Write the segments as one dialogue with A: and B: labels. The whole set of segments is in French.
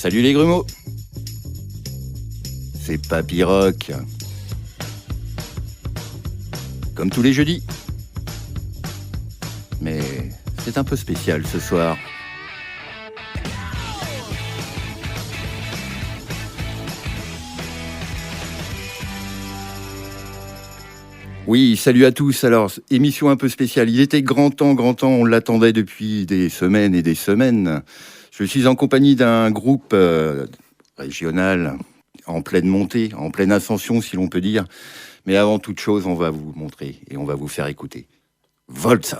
A: Salut les grumeaux. C'est Papy Rock. Comme tous les jeudis. Mais c'est un peu spécial ce soir. Oui, salut à tous. Alors, émission un peu spéciale. Il était grand temps, on l'attendait depuis des semaines et des semaines. Je suis en compagnie d'un groupe régional en pleine montée, en pleine ascension si l'on peut dire. Mais avant toute chose, on va vous montrer et on va vous faire écouter Voltsom.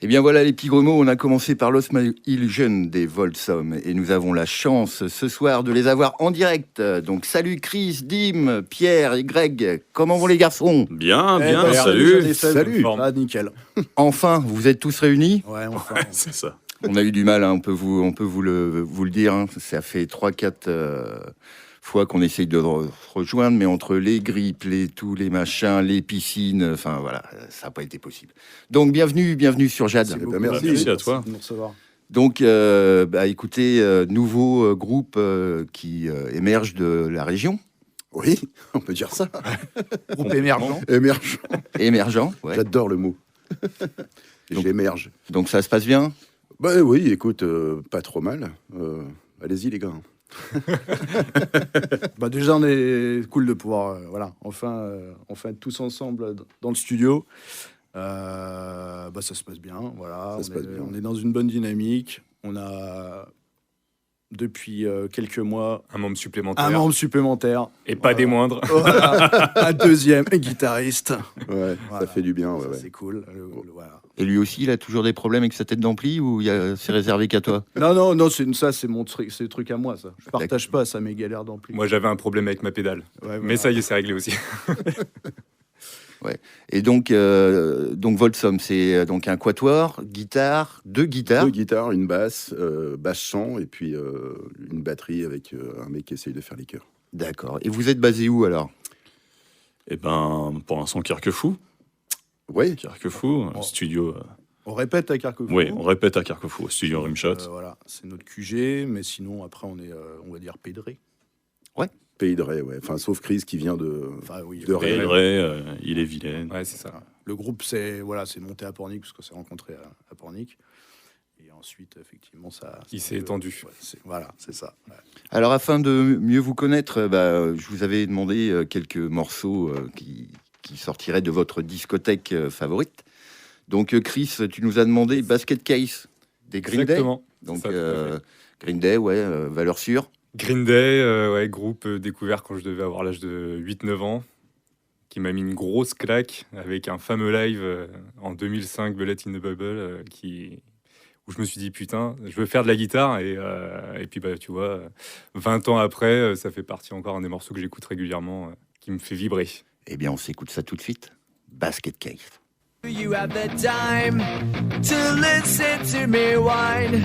A: Eh bien voilà les petits gros mots, on a commencé par Lost My Illusion des Voltsom et nous avons la chance ce soir de les avoir en direct. Donc salut Chris, Dim, Pierre et Greg, comment vont les garçons?
B: Bien,
C: Salut.
B: Ah,
C: Nickel.
A: Enfin, vous êtes tous réunis?
C: Ouais, enfin.
B: Ouais, c'est ça.
A: On a eu du mal, hein, on peut vous le dire, hein. Ça fait 3-4 fois qu'on essaye de rejoindre, mais entre les grippes, tous les machins, les piscines, enfin voilà, ça n'a pas été possible. Donc bienvenue sur Jade.
B: Merci à toi.
C: De nous recevoir.
A: Donc, écoutez, nouveau groupe qui émerge de la région.
D: Oui, on peut dire ça.
C: Groupe émergent.
A: Émergent, ouais.
D: J'adore le mot.
A: Donc-
D: J'émerge.
A: Donc ça se passe bien.
D: Bah oui, écoute, pas trop mal. Allez-y les gars. Bah déjà, on est cool de pouvoir, enfin être tous ensemble dans le studio. Bah ça se passe bien, voilà. On est dans une bonne dynamique. On a depuis quelques mois
B: Un membre supplémentaire. Et pas des moindres.
D: Voilà, un deuxième guitariste.
C: Ouais,
D: Voilà.
C: ça fait du bien.
D: Ça,
C: Ouais.
D: c'est cool. Voilà.
A: Et lui aussi, il a toujours des problèmes avec sa tête d'ampli ou c'est réservé qu'à toi?
D: Non, c'est mon truc, c'est le truc à moi, ça. Je partage pas ça, mes galères d'ampli.
B: Moi, j'avais un problème avec ma pédale.
D: Ouais, voilà.
B: Mais ça y est, c'est réglé aussi.
A: Et donc Voltsom, c'est donc un quatuor, guitare, deux guitares.
C: 2 guitares, une basse, basse-chant, et puis une batterie avec un mec qui essaye de faire les chœurs.
A: D'accord. Et vous êtes basé où alors?
E: Eh ben, pour l'instant, Carquefou.
C: Ouais,
E: Carquefou,
D: Oh.
E: studio.
D: On répète à Carquefou.
E: Oui, on répète à Carquefou, studio Rimshot.
D: Voilà, c'est notre QG, mais sinon, après, on est, on va dire, pédré.
C: Pays de Ré, ouais. Enfin, sauf Chris qui vient de.
D: Enfin, oui.
C: De
E: Ray,
C: Ray.
E: il est vilaine.
B: Ouais, c'est ça.
D: Le groupe, c'est monté à Pornic, parce qu'on s'est rencontrés à Pornic. Et ensuite, effectivement, ça...
B: Il s'est étendu.
D: Ouais, voilà, c'est ça. Ouais.
A: Alors afin de mieux vous connaître, je vous avais demandé quelques morceaux qui sortiraient de votre discothèque favorite. Donc Chris, tu nous as demandé Basket Case des Green Day.
B: Exactement.
A: Donc
B: Ça, tout à fait.
A: Green Day, valeur sûre.
B: Green Day, groupe découvert quand je devais avoir l'âge de 8-9 ans, qui m'a mis une grosse claque avec un fameux live en 2005, Bullet in the Bubble, où je me suis dit, putain, je veux faire de la guitare. Et puis, bah, tu vois, 20 ans après, ça fait partie encore un des morceaux que j'écoute régulièrement, qui me fait vibrer.
A: Eh bien, on s'écoute ça tout de suite. Basket Case.
F: You have the time to listen to me whine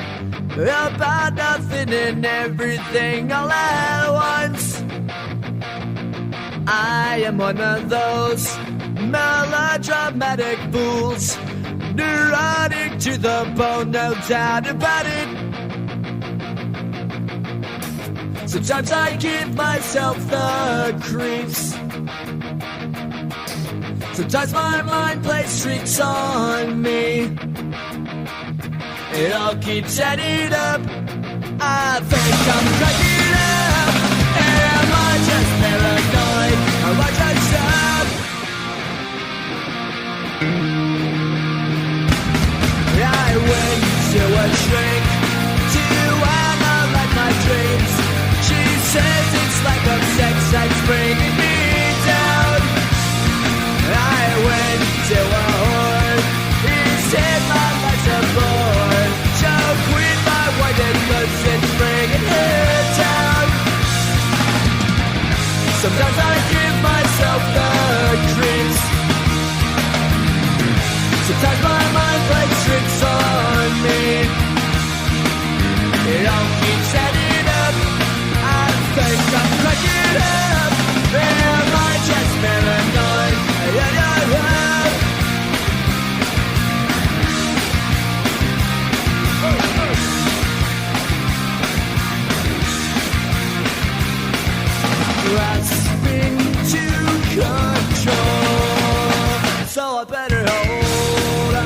F: about nothing and everything all at once. I am one of those melodramatic fools, neurotic to the bone, no doubt about it. Sometimes I give myself the creeps. Sometimes my mind plays tricks on me. It all keeps adding up. I think I'm cracking up. Am I just paranoid? Am I just up? I went to a shrink to analyze my dreams. She says it's like a sex that's bringing me down. I went to a whore. He said my life's a bore. Choke with my white cause it's bringing her down. Sometimes I give myself the creeps. Sometimes my mind plays tricks on me. It all keeps adding up. I think I'm cracking up. Am I just paranoid? Grasping to control, so I better hold on.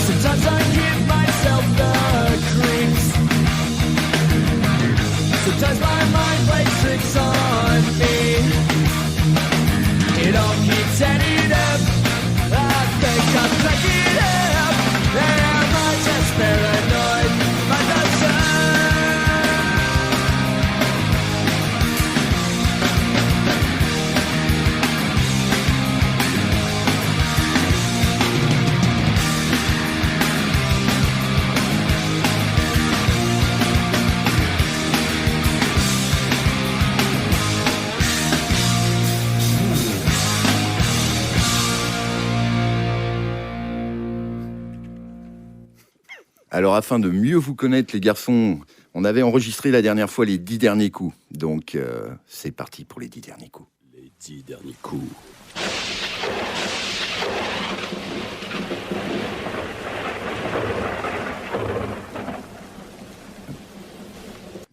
F: Sometimes I give myself the creeps. Sometimes my mind plays tricks on me. It all keeps adding up. I think I'm cracking up. Am I just paranoid? Am I just
A: Alors, afin de mieux vous connaître, les garçons, on avait enregistré la dernière fois les 10 derniers coups. Donc, c'est parti pour les 10 derniers coups.
E: Les 10 derniers coups.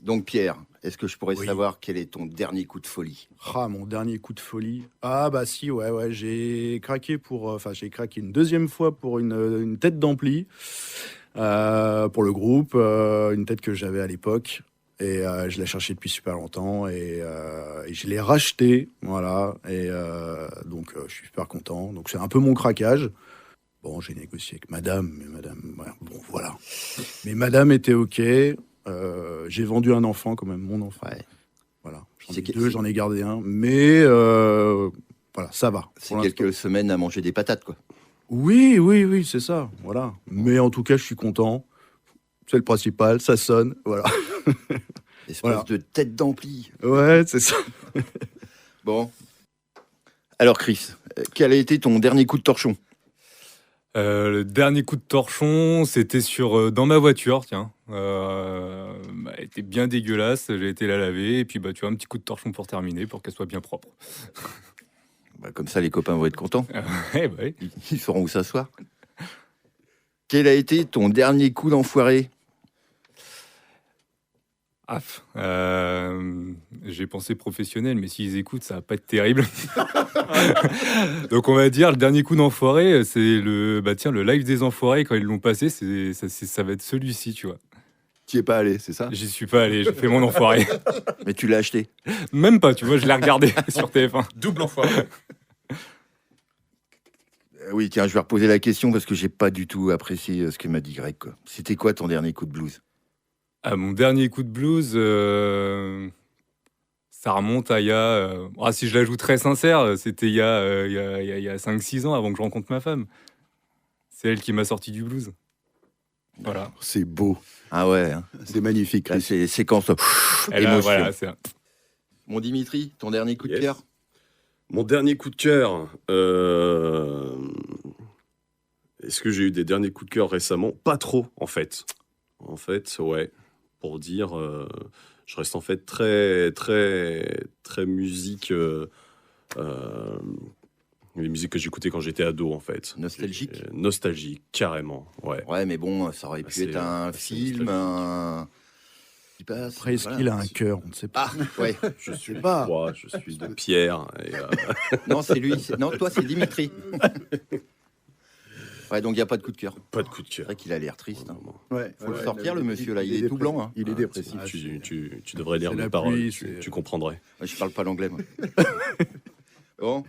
A: Donc Pierre, est-ce que je pourrais
D: Oui.
A: savoir quel est ton dernier coup de folie?
D: Ah, mon dernier coup de folie. Ah, bah si, ouais, j'ai craqué j'ai craqué une deuxième fois pour une tête d'ampli pour le groupe, une tête que j'avais à l'époque. Et je l'ai cherchée depuis super longtemps et je l'ai rachetée, voilà. Et donc, je suis super content. Donc, c'est un peu mon craquage. Bon, j'ai négocié avec madame, mais madame, ouais, bon, voilà. Mais madame était OK. J'ai vendu un enfant quand même, mon enfant.
A: Ouais.
D: Voilà. J'en
A: C'est
D: ai
A: que-
D: deux, j'en ai gardé un. Mais voilà, ça va.
A: C'est
D: Pour
A: quelques
D: l'instant.
A: semaines à manger des patates, quoi.
D: Oui, c'est ça. Voilà. Mais en tout cas, je suis content. C'est le principal, ça sonne. Voilà.
A: Espèce
D: Voilà.
A: de tête d'ampli.
D: Ouais, c'est ça.
A: Bon. Alors Chris, quel a été ton dernier coup de torchon?
B: Le dernier coup de torchon, c'était dans ma voiture, tiens. Elle était bien dégueulasse, j'ai été la laver, et puis tu vois, un petit coup de torchon pour terminer, pour qu'elle soit bien propre.
A: Bah, comme ça, les copains vont être contents.
B: Ouais.
A: Ils sauront où s'asseoir. Quel a été ton dernier coup d'enfoiré?
B: J'ai pensé professionnel, mais s'ils écoutent, ça va pas être terrible. Donc on va dire, le dernier coup d'enfoiré, c'est le live des enfoirés, quand ils l'ont passé, ça va être celui-ci, tu vois.
C: Tu es pas allé, c'est ça?
B: J'y suis pas allé, j'ai fait mon enfoiré.
A: Mais tu l'as acheté.
B: Même pas, tu vois, je l'ai regardé sur TF1.
E: Double enfoiré.
A: Oui, tiens, je vais reposer la question parce que j'ai pas du tout apprécié ce que m'a dit Greg, quoi. C'était quoi ton dernier coup de blues?
B: Mon dernier coup de blues, ça remonte à il y a... si je l'ajoute très sincère, c'était il y a 5-6 ans avant que je rencontre ma femme. C'est elle qui m'a sorti du blues. Voilà.
C: C'est beau.
A: Ah ouais, hein.
C: C'est magnifique.
A: Là,
C: Chris.
A: c'est séquence
B: Et là,
A: émotion.
B: voilà, c'est un-
A: Mon Dimitri, ton dernier coup de
G: Yes.
A: cœur?
G: Mon dernier coup de cœur. Est-ce que j'ai eu des derniers coups de cœur récemment? Pas trop, en fait. En fait, ouais. Pour dire, je reste en fait très musique. Les musiques que j'écoutais quand j'étais ado, en fait.
A: Nostalgique?
G: Nostalgique, carrément, ouais.
A: Ouais, mais bon, ça aurait pu
G: C'est-
A: être un
G: c'est
A: film,
G: nostalgique.
A: qui passe.
D: Après, est-ce
A: voilà.
D: qu'il a un cœur? On ne sait pas.
A: Ah, ouais.
G: Je suis
D: sais pas.
G: Moi, je suis de pierre. Et,
A: Non, c'est lui. Non, toi, c'est Dimitri. Ouais, donc il n'y a pas de coup de cœur.
G: pas de coup de
A: C'est
G: cœur.
A: vrai qu'il a l'air triste. Hein.
C: Ouais,
A: Faut le sortir, le monsieur, là. Il est tout blanc. Hein.
C: Il est dépressif.
D: Ah,
G: Tu devrais lire
D: c'est
G: mes
D: la
G: paroles,
D: pluie,
G: tu
D: c'est-
G: comprendrais.
A: Moi, je parle pas l'anglais, moi. Bon.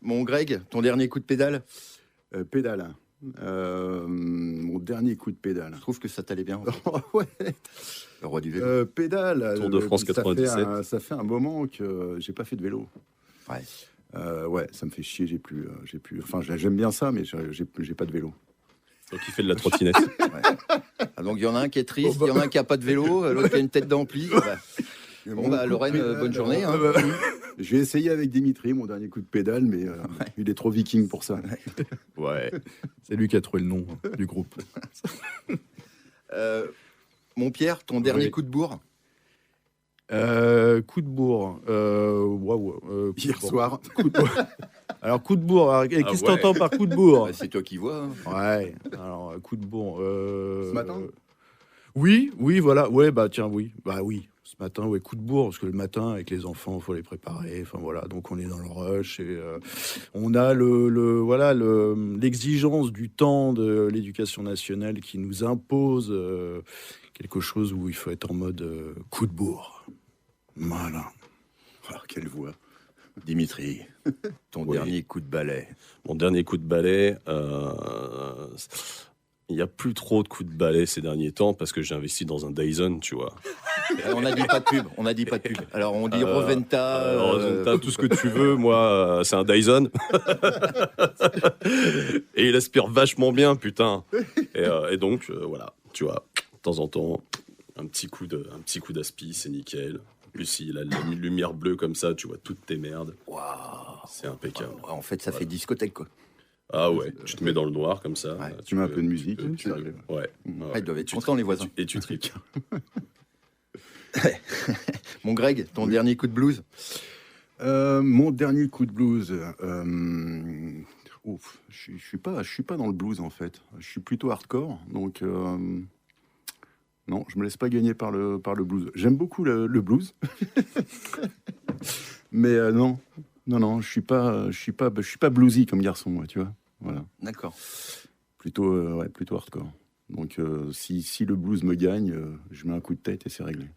A: Mon Greg, ton dernier coup de pédale?
C: Pédale. Mon dernier coup de pédale.
A: Je trouve que ça t'allait bien. en fait.
C: Ouais.
A: Le roi du vélo.
C: Pédale.
G: Tour de France 97.
C: Ça fait un moment que j'ai pas fait de vélo.
A: Ouais.
C: Ouais, ça me fait chier. J'ai plus. Enfin, j'aime bien ça, mais j'ai pas de vélo.
G: Toi qui fais de la trottinette.
A: Ah, donc il y en a un qui est triste, il y en a un qui a pas de vélo, l'autre qui a une tête d'ampli. Bah. Bon, bah, Lorraine, bonne journée. Hein.
C: J'ai essayé avec Dimitri mon dernier coup de pédale, mais il est trop viking pour ça.
G: Ouais.
D: C'est lui qui a trouvé le nom du groupe.
A: Mon Pierre, ton dernier
D: Oui.
A: coup de bourre?
D: Coup de bourre. Waouh.
C: Hier soir.
D: Coup de bourre. Alors, coup de bourre. Alors, qu'est-ce que
G: ouais.
D: t'entends par coup de bourre?
A: Bah, c'est toi qui vois. Hein.
D: Ouais. Alors, coup de bourre.
C: Ce matin?
D: Oui, voilà. Ouais, bah tiens, oui. Bah oui. Ce matin, ouais, coup de bourre, parce que le matin, avec les enfants, il faut les préparer. Enfin voilà, donc on est dans le rush et on a l'exigence du temps de l'éducation nationale qui nous impose quelque chose où il faut être en mode coup de bourre. Voilà.
C: Alors, quelle voix.
A: Dimitri, ton
G: Oui.
A: dernier coup de balai.
G: Mon dernier coup de balai, il n'y a plus trop de coups de balai ces derniers temps parce que j'ai investi dans un Dyson, tu vois.
A: On n'a dit pas de pub. On n'a dit pas de pub. Alors on dit Roventa.
G: T'as tout ce que tu veux, moi, c'est un Dyson. Et il aspire vachement bien, putain. Et donc, voilà, tu vois, de temps en temps, un petit coup d'aspi, c'est nickel. Plus il a la lumière bleue comme ça, tu vois toutes tes merdes.
A: Waouh.
G: C'est impeccable.
A: En fait, ça fait discothèque, quoi.
G: Ah ouais, tu te mets dans le noir comme ça.
A: Ouais.
C: Tu mets un peu de musique.
G: tu-
C: sérieux.
G: Ouais.
A: Ouais, ils doivent être
G: Tu
A: contents, les voisins.
G: Et tu triques.
A: Mon Greg, ton dernier coup de blues?
C: Mon dernier coup de blues. Je suis pas dans le blues en fait. Je suis plutôt hardcore. Donc Non, je me laisse pas gagner par le blues. J'aime beaucoup le blues, mais non, je suis pas bluesy comme garçon, moi, tu vois. Voilà,
A: D'accord.
C: plutôt hardcore. Donc si le blues me gagne, je mets un coup de tête et c'est réglé.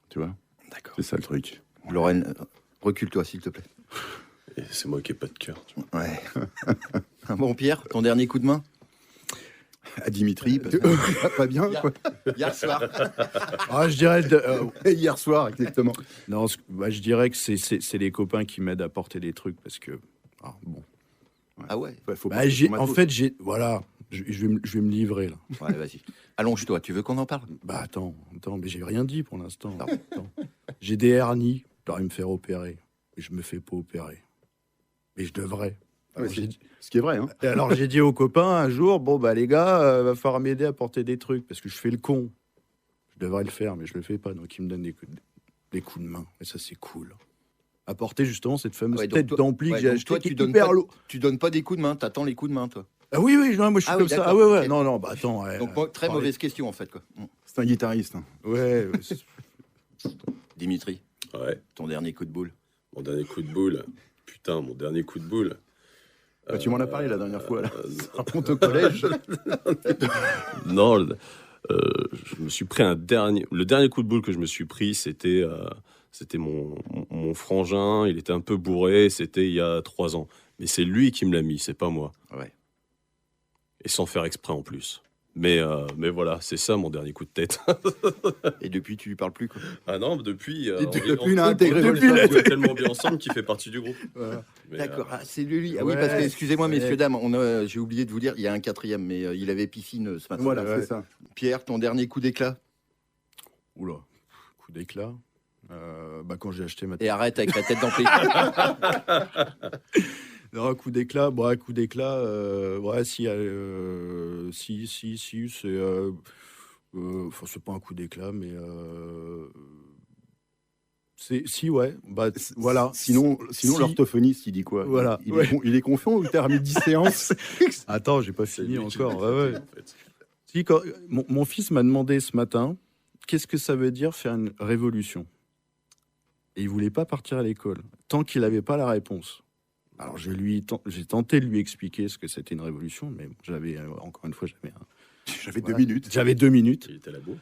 C: Tu vois,
A: D'accord.
C: c'est ça le truc.
A: Lorraine, recule-toi, s'il te plaît.
G: Et c'est moi qui ai pas de cœur. Tu vois.
A: Ouais. Bon, Pierre, ton dernier coup de main
C: À Dimitri, parce que pas bien, quoi.
A: hier soir.
D: Ah, je dirais...
C: Hier soir, exactement.
D: Non, je dirais que c'est les copains qui m'aident à porter des trucs parce que... Ah, bon.
A: Ah ouais.
C: Ouais, faut
D: Bah,
C: pas- faut
D: en
C: matos.
D: fait, voilà, je vais me livrer, là.
A: Ouais, vas-y. Allonge-toi, tu veux qu'on en parle?
D: Bah, attends, mais j'ai rien dit pour l'instant.
A: Non.
D: Attends. J'ai des hernies, j'aurais me faire opérer. Mais je me fais pas opérer. Mais je devrais. Alors,
C: Ouais,
D: j'ai dit-
C: Ce qui est vrai, hein.
D: Et alors j'ai dit aux copains un jour, bon bah les gars, va falloir m'aider à porter des trucs parce que je fais le con. Je devrais le faire, mais je le fais pas. Donc ils me donnent des coups de main. Et ça c'est cool. Apporter justement cette fameuse
A: Ouais, donc
D: tête
A: toi-
D: d'ampli
A: ouais,
D: que j'ai
A: donc
D: achetée
A: toi,
D: qui
A: tu
D: est
A: donnes
D: hyper
A: pas-
D: lourd.
A: Tu donnes pas des coups de main, t'attends les coups de main, toi.
D: Ah oui, non, moi je suis
A: Ah
D: comme
A: oui,
D: ça.
A: d'accord,
D: Ah ouais,
A: ok.
D: non, bah attends. Ouais,
A: Donc, très
D: parler-
A: mauvaise question, en fait, quoi.
C: C'est un guitariste. Hein.
D: Ouais,
A: Dimitri,
G: Ouais,
A: ton dernier coup de boule.
G: mon dernier coup de boule. Putain, mon dernier coup de boule.
C: Bah, tu m'en as parlé la dernière fois, là.
G: Euh,
C: Ça remonte au collège.
G: Non, je me suis pris le dernier coup de boule que je me suis pris, c'était mon frangin. Il était un peu bourré. C'était il y a 3 ans. Mais c'est lui qui me l'a mis, c'est pas moi.
A: Ouais.
G: Et sans faire exprès en plus. Mais voilà, c'est ça mon dernier coup de tête.
A: Et depuis, tu lui parles plus, quoi.
G: Ah non, depuis,
C: depuis, il a intégré
G: depuis,
C: le groupe.
G: on est tellement bien ensemble qu'il fait partie du groupe.
C: Voilà.
G: Mais,
A: D'accord, ah, c'est lui. Ah oui,
D: Ouais,
A: parce que, excusez-moi,
D: ouais.
A: messieurs, dames, j'ai oublié de vous dire, il y a un quatrième, mais il avait piscine ce matin.
C: Voilà,
D: Ouais.
C: c'est ça.
A: Pierre, ton dernier coup d'éclat.
D: Oula, coup d'éclat. Bah quand j'ai acheté ma
A: Et arrête avec la tête d'ampli.
D: Non, un coup d'éclat, ouais, ouais, si, c'est, enfin, c'est pas un coup d'éclat, mais si, ouais, bah, voilà.
C: Sinon
D: Si-
C: l'orthophoniste, il dit quoi?
D: Voilà.
C: Il est confiant ou t'as remis 10 séances?
D: Attends, j'ai pas
G: c'est
D: fini
G: lui qui
D: encore.
G: l'a
D: Ouais,
G: éclaté,
D: ouais.
G: en fait.
D: Si, mon fils m'a demandé ce matin, qu'est-ce que ça veut dire faire une révolution? Et il voulait pas partir à l'école tant qu'il n'avait pas la réponse. Alors j'ai tenté de lui expliquer ce que c'était une révolution, mais j'avais encore une fois
C: J'avais
D: voilà.
C: 2 minutes.
D: J'avais 2 minutes.
G: Il était là-bas.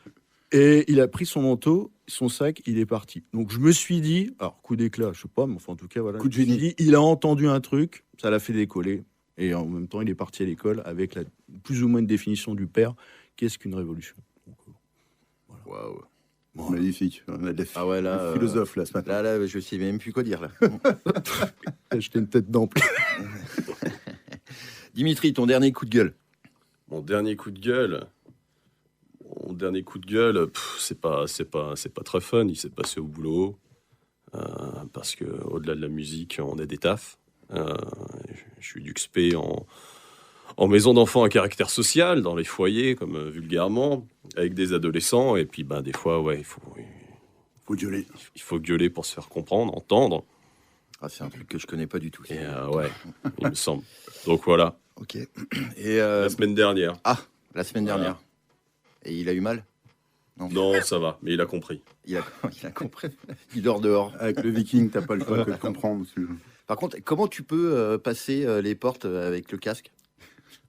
D: Et il a pris son manteau, son sac, il est parti. Donc je me suis dit, alors coup d'éclat, je sais pas, mais enfin en tout cas voilà.
C: Coup de
D: je me suis
C: génie.
D: dit, il a entendu un truc, ça l'a fait décoller. Et en même temps, il est parti à l'école avec plus ou moins une définition du père. Qu'est-ce qu'une révolution? Donc,
A: Waouh.
C: Bon, magnifique. On a des
A: Ah ouais, là,
C: philosophes, là, ce matin.
A: Là, je sais même plus quoi dire, là.
D: j'ai acheté une tête d'ampli.
A: Dimitri, ton dernier coup de gueule.
G: Mon dernier coup de gueule. C'est pas très fun. Il s'est passé au boulot parce que au-delà de la musique, on a des tafs. Je suis d'UXP en maison d'enfants à caractère social, dans les foyers, comme vulgairement, avec des adolescents. Et puis, des fois, ouais,
C: Faut gueuler.
G: il faut gueuler pour se faire comprendre, entendre.
A: Ah, c'est un truc que je connais pas du tout.
G: Et ouais, il me semble. Donc voilà,
A: Ok. Et
G: la semaine dernière.
A: la semaine dernière. Et il a eu mal?
G: Non, ça va, mais il a compris.
A: Il a compris. Il dort dehors.
C: Avec le viking, t'as pas le choix que de comprendre.
A: Par contre, comment tu peux passer les portes avec le casque?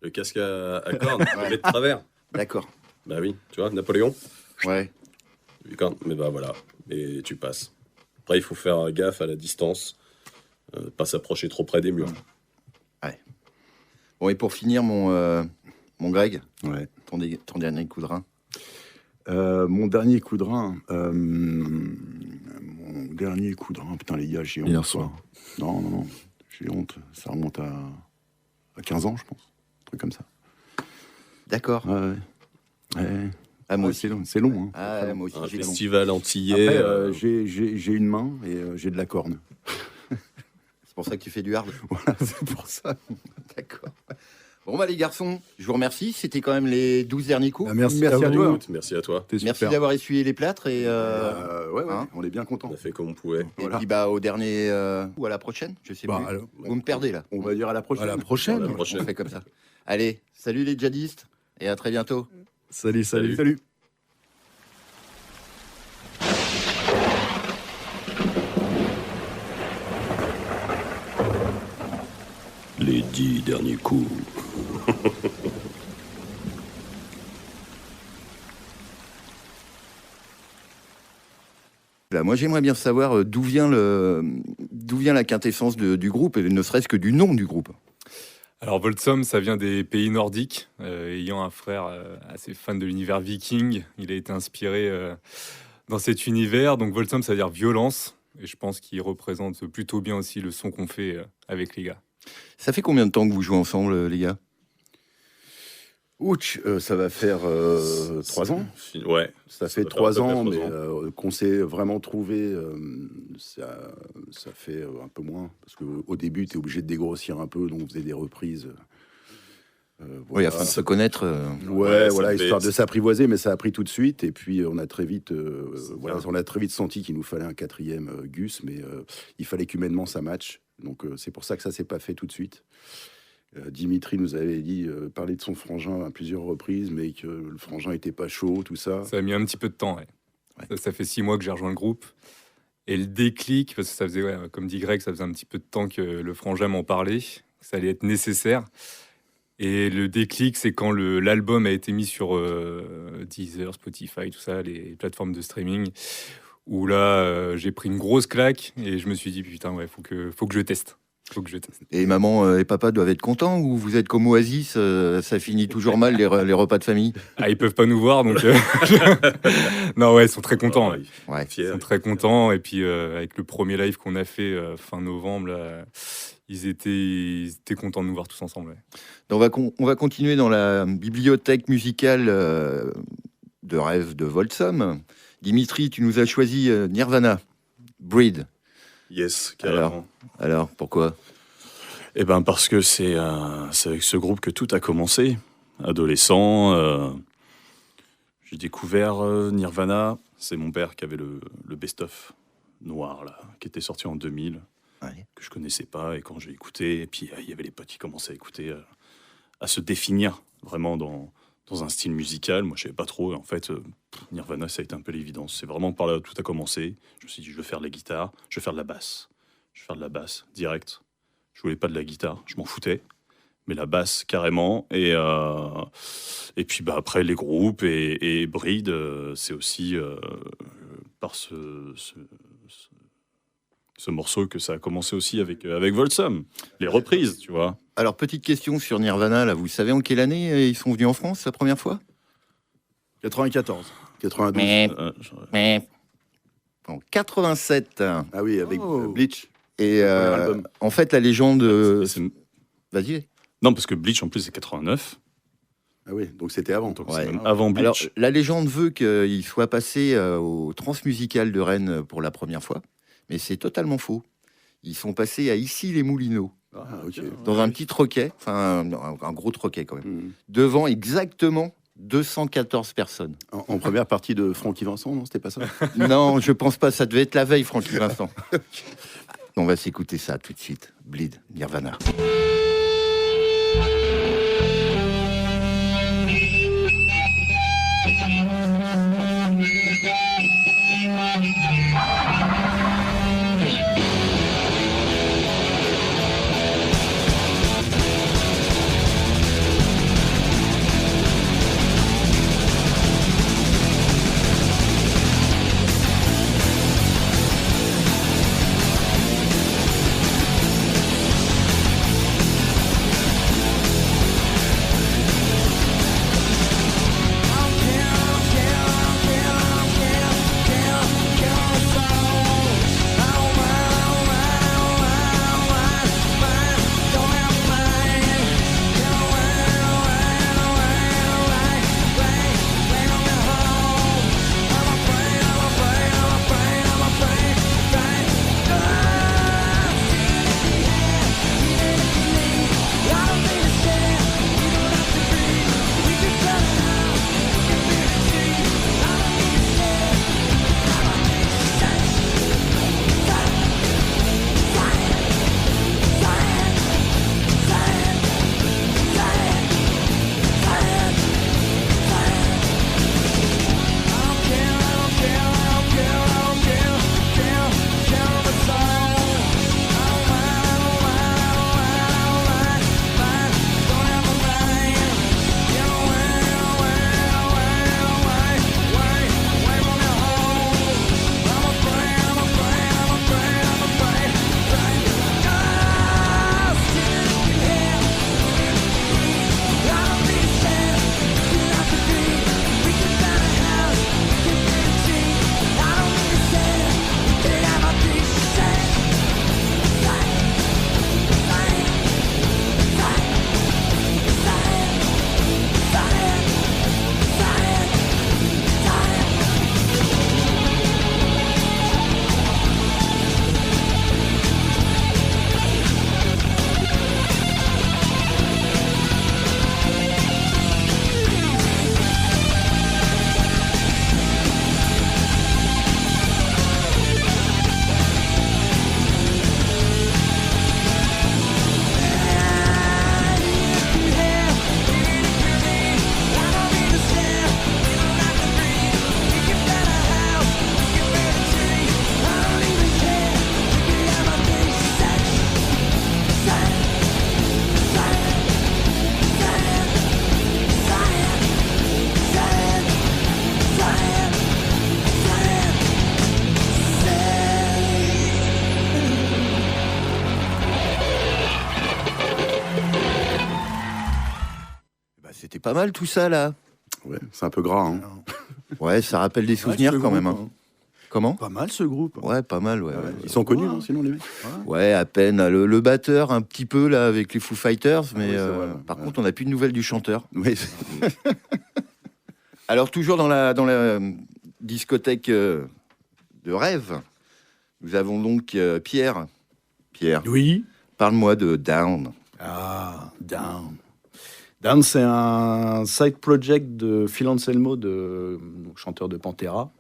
G: Le casque à cornes, on le met de travers.
A: D'accord.
G: Bah oui, tu vois, Napoléon.
A: Ouais.
G: Mais voilà, et tu passes. Après, il faut faire gaffe à la distance, pas s'approcher trop près des murs.
A: Bon, et pour finir, mon Greg,
C: Ouais.
A: ton dernier coup de rein.
C: Mon dernier coup de rein. Putain, les gars, j'ai honte.
D: Hier soir.
C: Non. J'ai honte. Ça remonte à 15 ans, je pense. Un truc comme ça.
A: D'accord.
C: Ouais.
A: Ah, moi
C: Ouais,
A: aussi.
C: c'est long. C'est long. Hein.
A: Ah,
C: Très long.
A: moi aussi.
G: Un
A: j'ai long.
G: festival antillais.
C: Après, j'ai une main et j'ai de la corne.
A: C'est pour ça que tu fais du hard.
C: Voilà, c'est pour ça.
A: D'accord. Bon, les garçons, je vous remercie. C'était quand même les 12 derniers coups.
D: Ah, merci
C: Merci
D: à
C: à
D: vous.
C: toi.
G: Merci à toi.
D: T'es
A: Merci
D: super.
A: d'avoir essuyé les plâtres et,
C: Ouais,
A: hein.
C: on est bien content.
G: On a fait comme on pouvait.
A: et
C: Voilà.
A: puis au dernier ou à la prochaine, je sais
D: Bah,
A: plus.
D: alors,
A: Vous me perdez là.
C: On va dire à la prochaine.
D: à la prochaine.
G: À la
A: On
G: prochaine.
A: fait comme ça. Allez, salut les djihadistes et à très bientôt.
D: Salut.
C: Salut.
E: Les 10 derniers coups.
A: Là, moi, j'aimerais bien savoir d'où vient la quintessence du groupe, et ne serait-ce que du nom du groupe.
B: Alors Voldsam, ça vient des pays nordiques. Ayant un frère assez fan de l'univers viking, il a été inspiré dans cet univers. Donc Voldsam, ça veut dire violence. Et je pense qu'il représente plutôt bien aussi le son qu'on fait avec les gars.
A: Ça fait combien de temps que vous jouez ensemble, les gars?
C: Ouch, ça va faire 3 ans.
G: Ouais.
C: Ça fait
G: va faire
C: 3
G: à peu près
C: ans,
G: 3
C: mais
G: ans.
C: qu'on s'est vraiment trouvé, ça fait un peu moins. Parce qu'au début, tu es obligé de dégrossir un peu, donc on faisait des reprises.
A: Oui,
C: voilà.
A: afin de se connaître.
C: Ouais,
G: ça
C: voilà,
G: devait
C: histoire
G: être-
C: de s'apprivoiser, mais ça a pris tout de suite. Et puis on a très vite, on a très vite senti qu'il nous fallait un 4e Gus, mais il fallait qu'humainement ça matche. Donc c'est pour ça que ça s'est pas fait tout de suite. Dimitri nous avait dit parler de son frangin à plusieurs reprises, mais que le frangin était pas chaud, tout ça.
B: Ça a mis un petit peu de temps. Ouais. Ça fait 6 mois que j'ai rejoint le groupe. Et le déclic, parce que ça faisait, comme dit Greg, ça faisait un petit peu de temps que le frangin m'en parlait, que ça allait être nécessaire. Et le déclic, c'est quand l'album a été mis sur Deezer, Spotify, tout ça, les plateformes de streaming, où là, j'ai pris une grosse claque et je me suis dit, putain, ouais, faut que je teste. Faut que je teste.
A: Et maman et papa doivent être contents, ou vous êtes comme Oasis, ça finit toujours mal les repas de famille?
B: Ah, ils peuvent pas nous voir, donc... non, ouais, ils sont très contents. Ouais.
A: Ouais.
B: Ils
G: Fier.
B: sont très contents. Et puis, avec le premier live qu'on a fait fin novembre, là, ils étaient contents de nous voir tous ensemble. Ouais.
A: Donc, on va continuer dans la bibliothèque musicale de rêve de Voldsam. Dimitri, tu nous as choisi Nirvana, Breed.
G: Yes, carrément.
A: Alors, pourquoi?
E: Eh ben parce que c'est avec ce groupe que tout a commencé. Adolescent, j'ai découvert Nirvana. C'est mon père qui avait le best-of noir, là, qui était sorti en 2000,
A: Ouais.
E: que je connaissais pas. Et quand j'ai écouté, et puis il y avait les potes qui commençaient à écouter, à se définir vraiment dans un style musical. Moi, je savais pas trop. Et en fait, Nirvana, ça a été un peu l'évidence. C'est vraiment par là où tout a commencé. Je me suis dit, je veux faire de la guitare, je veux faire de la basse. Je veux faire de la basse, direct. Je voulais pas de la guitare, je m'en foutais. Mais la basse, carrément. Et puis après, les groupes et Breed, c'est aussi par ce morceau que ça a commencé aussi avec Voldsam. Les reprises, tu vois.
A: Alors, petite question sur Nirvana, là, vous savez en quelle année ils sont venus en France la première fois?
D: 94.
C: 92.
A: En 87.
C: Ah oui, avec Bleach.
A: Et
C: album.
A: en fait, la légende...
E: C'est-
A: Vas-y.
E: Non, parce que Bleach, en plus, c'est 89.
C: Ah oui, donc c'était avant.
E: Donc
A: Ouais.
E: c'est même avant Bleach.
A: Alors, la légende veut qu'il soit passé au Transmusical de Rennes pour la première fois, mais c'est totalement faux. Ils sont passés à Issy-les-Moulineaux,
C: Ah, ok.
A: dans un petit troquet, enfin un gros troquet quand même,
C: Mhm.
A: devant exactement 214 personnes.
C: En première partie de Francky Vincent, non, c'était pas ça?
A: Non, je pense pas, ça devait être la veille, Francky Vincent. On va s'écouter ça tout de suite. Bleed, Nirvana.
F: I
A: pas mal tout ça là.
C: Ouais, c'est un peu gras. Hein.
A: Ouais, ça rappelle des souvenirs
D: ce
A: quand même.
D: groupe,
A: Hein. Comment?
D: Pas mal ce groupe.
A: Ouais, pas mal, ouais.
C: Ils sont connus, non, sinon, les mecs.
A: Ouais, à peine. Le batteur, un petit peu, là, avec les Foo Fighters, mais
C: oui, c'est vrai, ouais.
A: par contre, on n'a plus de nouvelles du chanteur.
C: Oui,
A: Alors, toujours dans la discothèque de rêve, nous avons donc Pierre. Pierre,
D: Oui.
A: parle-moi de Down.
D: Ah, Down. Down, c'est un side project de Phil Anselmo, chanteur de Pantera,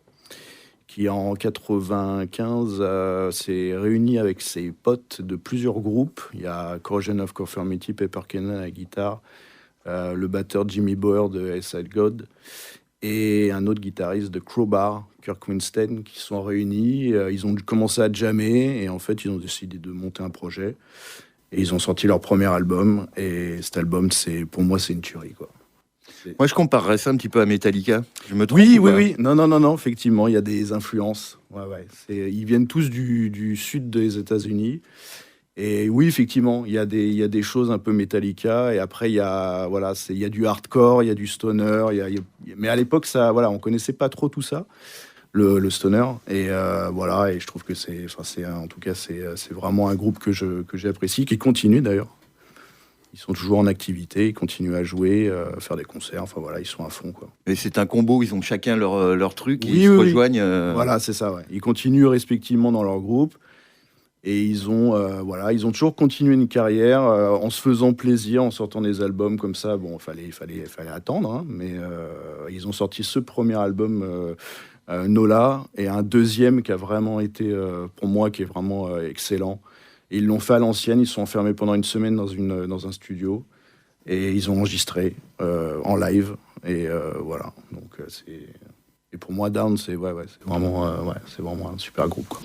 D: qui en 95 s'est réuni avec ses potes de plusieurs groupes. Il y a Corrosion of Conformity, Pepper Cannon à la guitare, le batteur Jimmy Boer de Acid God et un autre guitariste de Crowbar, Kirk Winstead, qui sont réunis. Ils ont commencé à jammer et en fait, ils ont décidé de monter un projet. Et ils ont sorti leur premier album. Et cet album, pour moi, c'est une tuerie, quoi.
A: Moi, je comparerais ça un petit peu à Metallica. Je me trompe
D: Oui,
A: ou
D: oui,
A: pas?
D: oui. Non, effectivement, il y a des influences. Ouais. Ils viennent tous du sud des États-Unis. Et oui, effectivement, il y a des choses un peu Metallica. Et après, il y a du hardcore, il y a du stoner. Mais à l'époque, on connaissait pas trop tout ça, le stoner. Et et je trouve que c'est vraiment un groupe que j'apprécie, qui continue d'ailleurs. Ils sont toujours en activité, ils continuent à jouer, faire des concerts. Enfin voilà, ils sont à fond, quoi.
A: Et c'est un combo, ils ont chacun leur truc, et
D: Oui,
A: ils se
D: oui, oui.
A: rejoignent.
D: Voilà, c'est ça. Ouais. Ils continuent respectivement dans leur groupe et ils ont toujours continué une carrière en se faisant plaisir, en sortant des albums comme ça. Bon, fallait attendre, hein, mais ils ont sorti ce premier album Nola et un deuxième qui a vraiment été pour moi qui est vraiment excellent. Et ils l'ont fait à l'ancienne. Ils sont enfermés pendant une semaine dans un studio et ils ont enregistré en live et voilà. Donc et pour moi, Down, c'est vraiment un super groupe, quoi.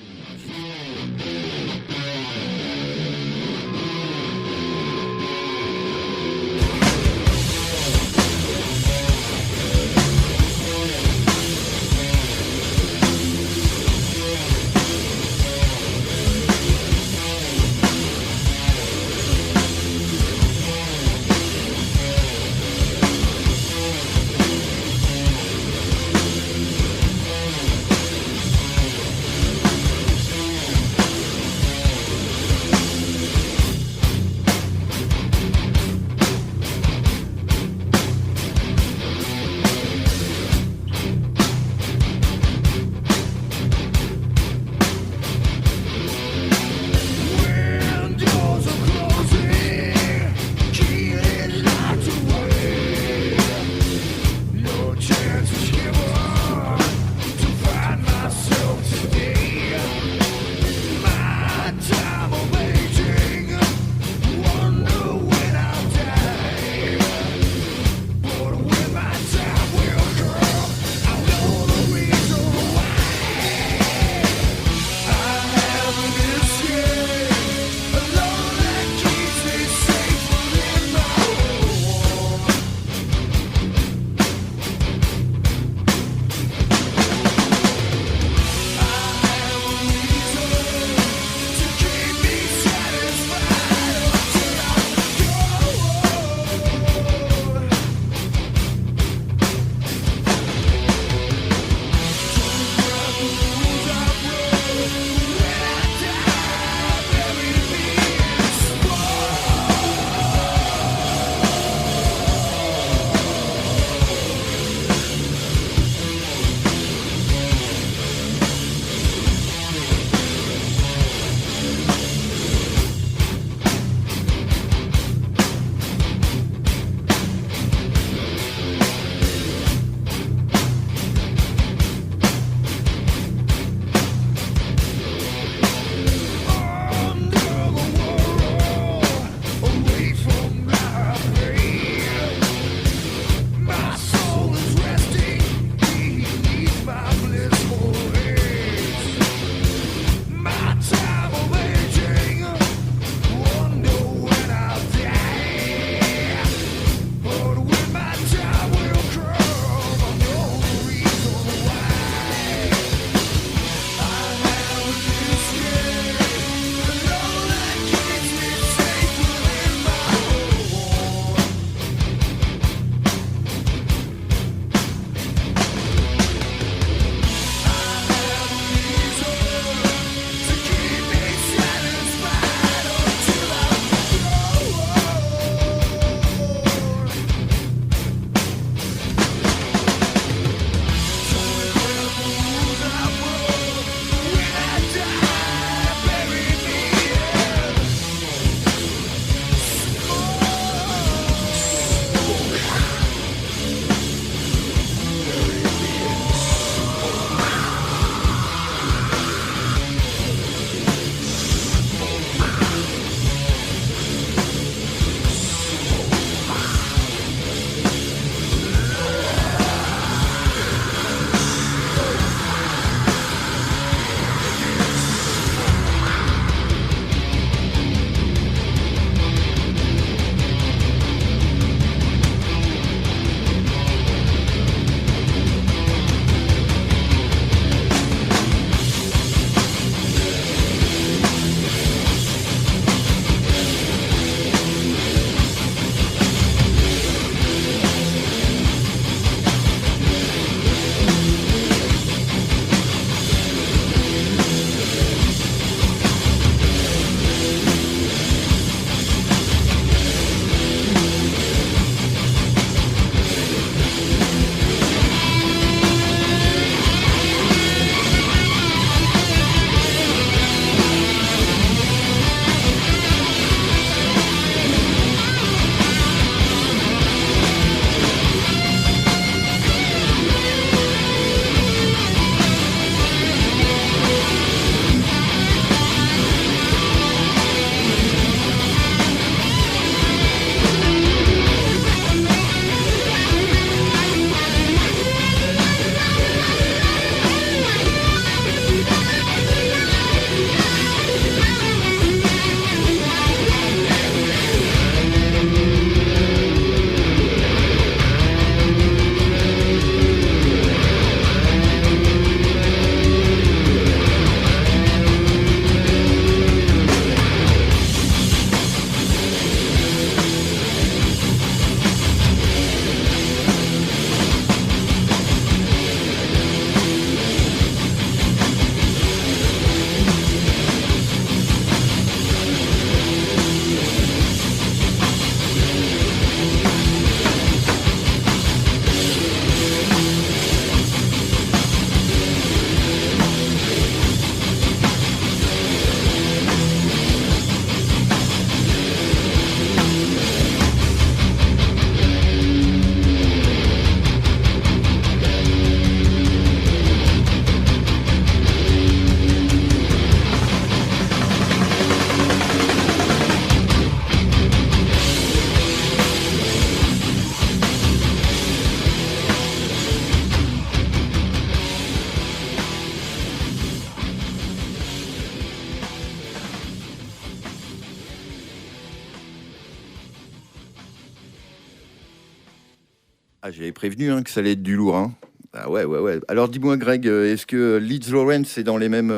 A: Ah, j'avais prévenu que ça allait être du lourd. Hein. Ah ouais. Alors dis-moi, Greg, est-ce que Leeds Lawrence est dans la même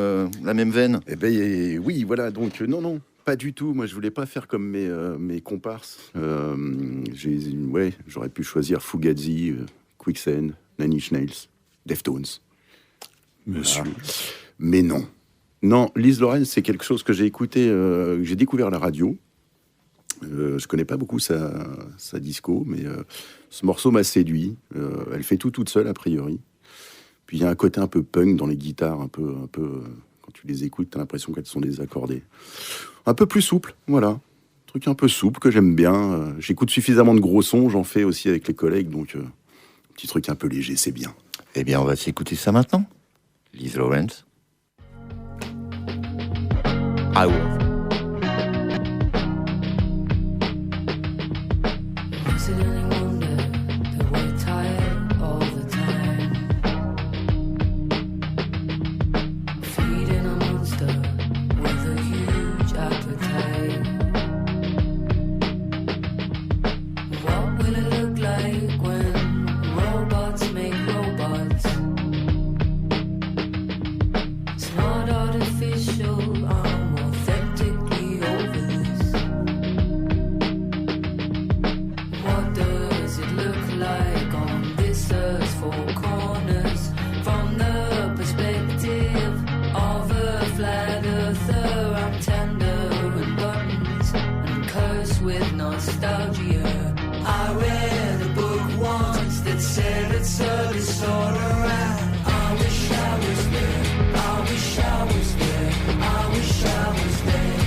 A: veine?
C: Eh ben oui, voilà. Donc non, pas du tout. Moi, je voulais pas faire comme mes comparses. J'aurais pu choisir Fugazi, Quicksand, Nine Inch Nails, Deftones.
E: Monsieur.
C: Voilà. Mais non. Non, Leeds Lawrence, c'est quelque chose que j'ai écouté, j'ai découvert à la radio. Je connais pas beaucoup sa disco, mais ce morceau m'a séduit. Elle fait tout toute seule, a priori. Puis il y a un côté un peu punk dans les guitares, un peu quand tu les écoutes, t'as l'impression qu'elles sont désaccordées. Un peu plus souple, voilà. Un truc un peu souple que j'aime bien. J'écoute suffisamment de gros sons, j'en fais aussi avec les collègues, donc petit truc un peu léger, c'est bien.
A: Eh bien, on va s'écouter ça maintenant. Leeds Lawrence. I will.
F: Accidentally wonder that we're tired all the time. Feeding a monster with a huge appetite. What will it look like when robots make robots? It's not artificial, I'm authentically over this. What does it look like on this earth's four corners? From the perspective of a flat earther, I'm tender and buttons and cursed with nostalgia. I read a book once that said it's a disorder, and I wish I was there. I wish I was there. I wish I was there.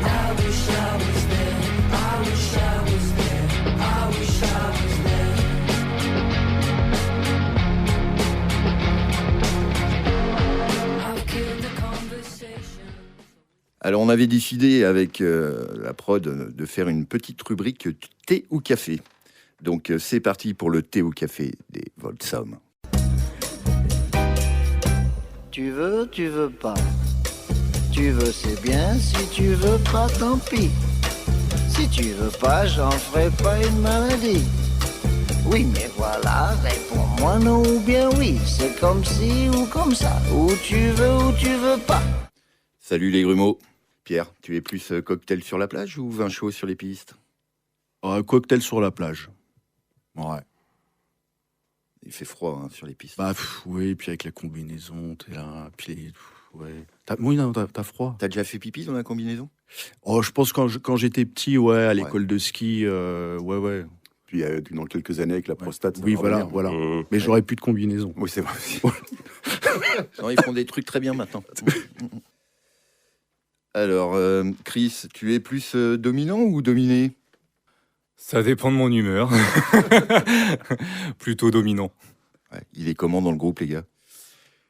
F: I wish I was there. I wish I was there. I wish I was there. I've killed the conversation.
A: Alors, on avait décidé avec la prod de faire une petite rubrique thé ou café. Donc, c'est parti pour le thé ou café des Voltsom.
H: Tu veux pas. Tu veux, c'est bien. Si tu veux pas, tant pis. Si tu veux pas, j'en ferai pas une maladie. Oui, mais voilà, réponds-moi non ou bien oui. C'est comme ci ou comme ça. Ou tu veux pas.
A: Salut les grumeaux. Pierre, tu es plus cocktail sur la plage ou vin chaud sur les pistes?
D: Cocktail sur la plage. Ouais.
A: Il fait froid sur les pistes.
D: Oui, puis avec la combinaison, t'es là, puis ouais. T'as froid.
A: T'as déjà fait pipi dans la combinaison?
D: Oh, je pense quand j'étais petit, ouais, à l'école de ski, ouais.
C: Puis dans quelques années avec la prostate. ça
D: Oui,
C: va
D: voilà.
C: revenir.
D: Mais j'aurais plus de combinaison.
C: Oui, c'est vrai aussi.
A: Non, ils font des trucs très bien maintenant. Alors, Chris, tu es plus dominant ou dominé?
B: Ça dépend de mon humeur. Plutôt dominant.
A: Ouais, il est comment dans le groupe, les gars?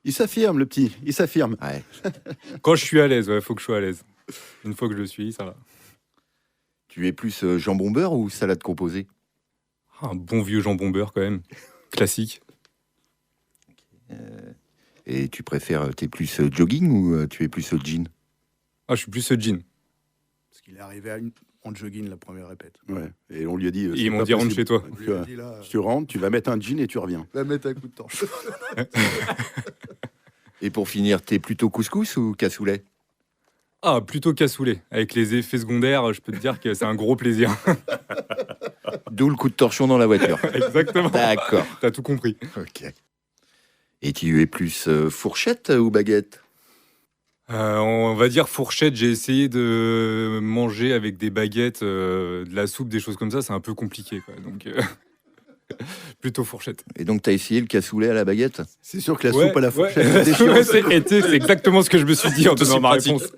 C: Il s'affirme, le petit. Il s'affirme.
A: Ouais.
B: Quand je suis à l'aise, faut que je sois à l'aise. Une fois que je le suis, ça va.
A: Tu es plus jambon beurre ou salade composée?
B: Un bon vieux jambon beurre quand même. Classique.
A: Et tu préfères, t'es plus jogging ou tu es plus jean?
B: Ah, je suis plus jean.
D: Parce qu'il est arrivé en jogging la première répète.
C: Ouais. Et on lui a dit.
B: Ils m'ont dit rentre chez toi.
C: Tu rentres, tu vas mettre un jean et tu reviens.
D: Va mettre un coup de torche.
A: Et pour finir, t'es plutôt couscous ou cassoulet?
B: Ah, plutôt cassoulet. Avec les effets secondaires, je peux te dire que c'est un gros plaisir.
A: D'où le coup de torchon dans la voiture.
B: Exactement.
A: D'accord.
B: T'as tout compris.
A: Ok. Et tu es plus fourchette ou baguette?
B: On va dire fourchette. J'ai essayé de manger avec des baguettes, de la soupe, des choses comme ça. C'est un peu compliqué, quoi. Donc, plutôt fourchette.
A: Et donc, t'as essayé le cassoulet à la baguette?
C: C'est sûr que la soupe à la fourchette,
B: ouais.
C: c'est déchirant.
B: Ouais, c'est exactement ce que je me suis dit en
E: C'est
B: donnant ma
E: pratique.
B: réponse.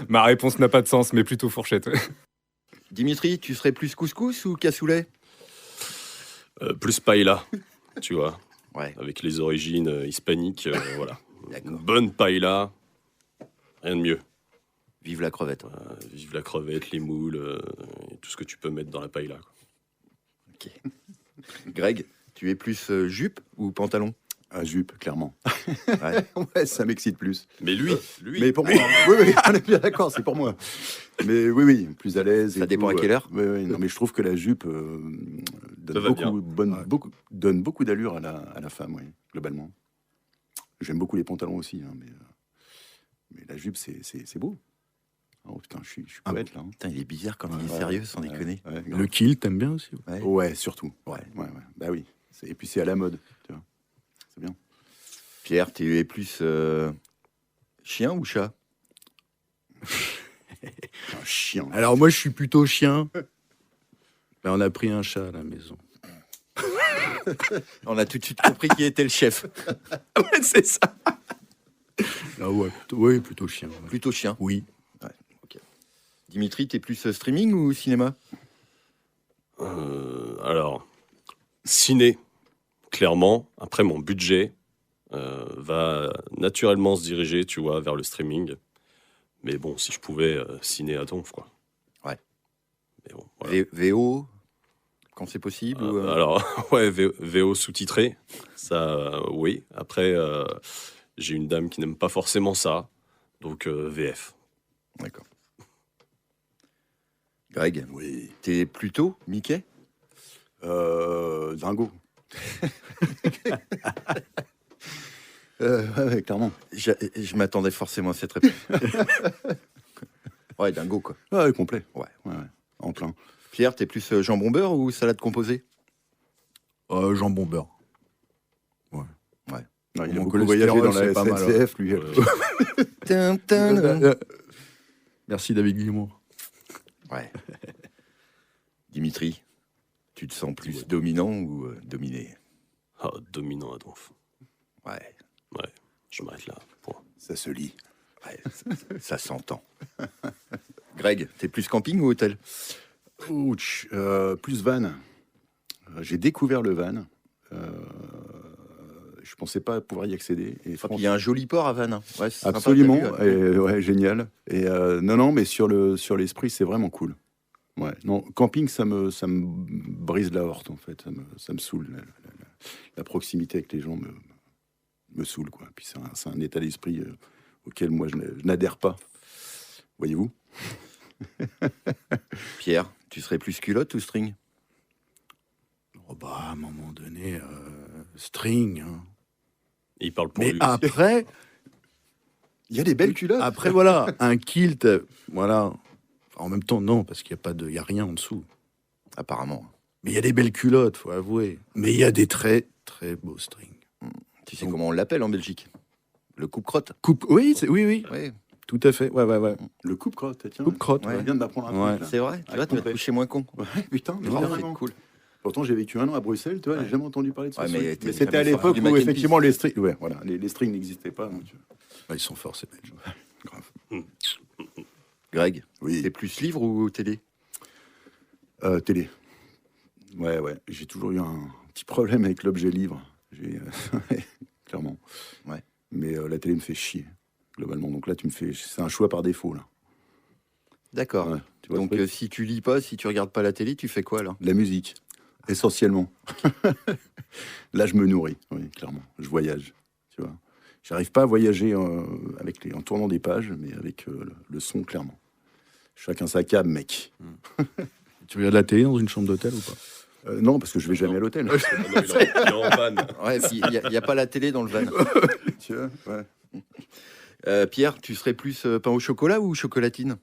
B: Ma réponse n'a pas de sens, mais plutôt fourchette. Ouais.
A: Dimitri, tu serais plus couscous ou cassoulet?
G: Plus paella, tu vois,
A: Ouais.
G: avec les origines hispaniques, voilà.
A: D'accord.
G: Une bonne paella, rien de mieux.
A: Vive la crevette.
G: Vive la crevette, les moules, et tout ce que tu peux mettre dans la paella, quoi.
A: Ok. Greg, tu es plus jupe ou pantalon?
C: À jupe, clairement.
A: Ouais.
C: Ouais, ça m'excite plus.
G: Mais lui.
C: Mais pour moi, oui, on est bien d'accord, c'est pour moi. Mais oui, plus à l'aise.
A: Ça
C: et
A: dépend
C: tout,
A: à quelle heure.
C: Oui, non, mais je trouve que la jupe
G: Ça va bien.
C: donne beaucoup d'allure à la femme, oui, globalement. J'aime beaucoup les pantalons aussi, hein, mais la jupe, c'est beau. Oh putain, je suis poète là. Hein.
A: Putain, il est bizarre quand il est
C: Ouais,
A: sérieux, sans
C: ouais,
A: déconner.
C: ouais, grave.
D: Le kilt, t'aimes bien aussi?
C: Ouais, surtout.
A: Ouais.
C: Ouais. Bah oui. Et puis c'est à la mode, tu vois. C'est bien.
A: Pierre, tu es plus chien ou chat?
C: Un chien.
D: Alors moi, je suis plutôt chien. Ben, on a pris un chat à la maison.
A: On a tout de suite compris qui était le chef.
D: Ouais, c'est ça. Ah ouais, plutôt chien. Ouais.
A: Plutôt chien.
D: Oui.
A: Dimitri, t'es plus streaming ou cinéma?
G: Alors, ciné, clairement. Après, mon budget va naturellement se diriger, tu vois, vers le streaming. Mais bon, si je pouvais, ciné à donf, quoi.
A: Ouais.
G: Mais bon, voilà.
A: VO, quand c'est possible ou,
G: Alors, ouais, VO sous-titré, ça, oui. Après, j'ai une dame qui n'aime pas forcément ça, donc VF.
A: D'accord. Greg,
C: Oui.
A: t'es plutôt Mickey?
C: Dingo. Ouais, clairement.
A: Je m'attendais forcément à cette réponse. Ouais, dingo, quoi.
C: Ouais, complet.
A: Ouais.
C: En plein.
A: Pierre, t'es plus jambon beurre ou salade composée?
D: Jambon beurre.
C: Non, il a
D: Mon
C: beaucoup voyagé dans
D: cholestérol,
C: la
D: c'est pas mal,
C: SNCF, lui.
A: Tin, tin.
D: Merci David Guillemot.
A: Ouais. Dimitri, tu te sens plus dominant ou dominé?
G: Ah, dominant à donf.
A: Ouais,
G: Ouais, je m'arrête là. Point.
C: Ça se lit.
A: ouais, ça s'entend. Greg, t'es plus camping ou hôtel?
C: Ouch, plus van. J'ai découvert le van. Je pensais pas pouvoir y accéder. Et
A: Il y a un joli port à Vannes. Hein. Ouais, c'est sympa,
C: absolument.
A: t'as vu,
C: Et, ouais, génial. Et non, mais sur l'esprit, c'est vraiment cool. Ouais. Non, camping, ça me brise la horte en fait. Ça me saoule. La proximité avec les gens me saoule quoi. Puis c'est un état d'esprit auquel moi je n'adhère pas. Voyez-vous.
A: Pierre, tu serais plus culotte ou string?
D: Oh bah, à un moment donné, string. Hein.
G: Et il parle pour
D: Mais
G: lui.
D: après,
C: Il y a des belles culottes.
D: après voilà, un kilt, voilà. En même temps, non, parce qu'il y a rien en dessous.
A: Apparemment.
D: Mais il y a des belles culottes, faut avouer. Mais il y a des très, très beaux strings.
A: Tu sais comment on l'appelle en Belgique? Le coupe-crotte.
D: Oui, oui,
A: Oui,
D: tout à fait. Ouais.
C: Le coupe-crotte, tiens.
D: Coupe-crotte,
C: On
D: ouais.
C: vient de m'apprendre un
D: Ouais.
C: truc. là.
A: c'est vrai. Tu vois, tu vas te coucher moins con.
C: Ouais, putain, mais
A: Non,
C: vraiment.
A: c'est cool.
C: Pourtant, j'ai vécu un an à Bruxelles, tu vois, j'ai jamais entendu parler de ça.
A: Ouais, mais t'es
C: c'était à
A: jamais sorti
C: l'époque
A: du
C: où
A: Mac and
C: effectivement les strings, ouais, voilà, les strings n'existaient pas. Donc,
D: Bah, ils sont forts, ces Belges.
C: grave.
A: Greg,
C: Oui.
A: t'es plus livre ou télé?
C: Télé. Ouais. J'ai toujours eu un petit problème avec l'objet livre. Clairement.
A: Ouais.
C: Mais la télé me fait chier, globalement. Donc là, c'est un choix par défaut, là.
A: D'accord.
C: Ouais, tu vois,
A: Donc
C: le truc.
A: si tu lis pas, si tu regardes pas la télé, tu fais quoi alors?
C: La musique, essentiellement. Là, je me nourris, oui, clairement. Je voyage, tu vois. J'arrive pas à voyager en tournant des pages, mais avec le son, clairement. Chacun sa cam, mec.
D: Tu regardes la télé dans une chambre d'hôtel ou pas?
C: Non, parce que je vais jamais à l'hôtel.
G: Ah non, il est en vanne.
A: Ouais, il n'y a pas la télé dans le van.
C: Tu vois, ouais.
A: Pierre, tu serais plus pain au chocolat ou chocolatine?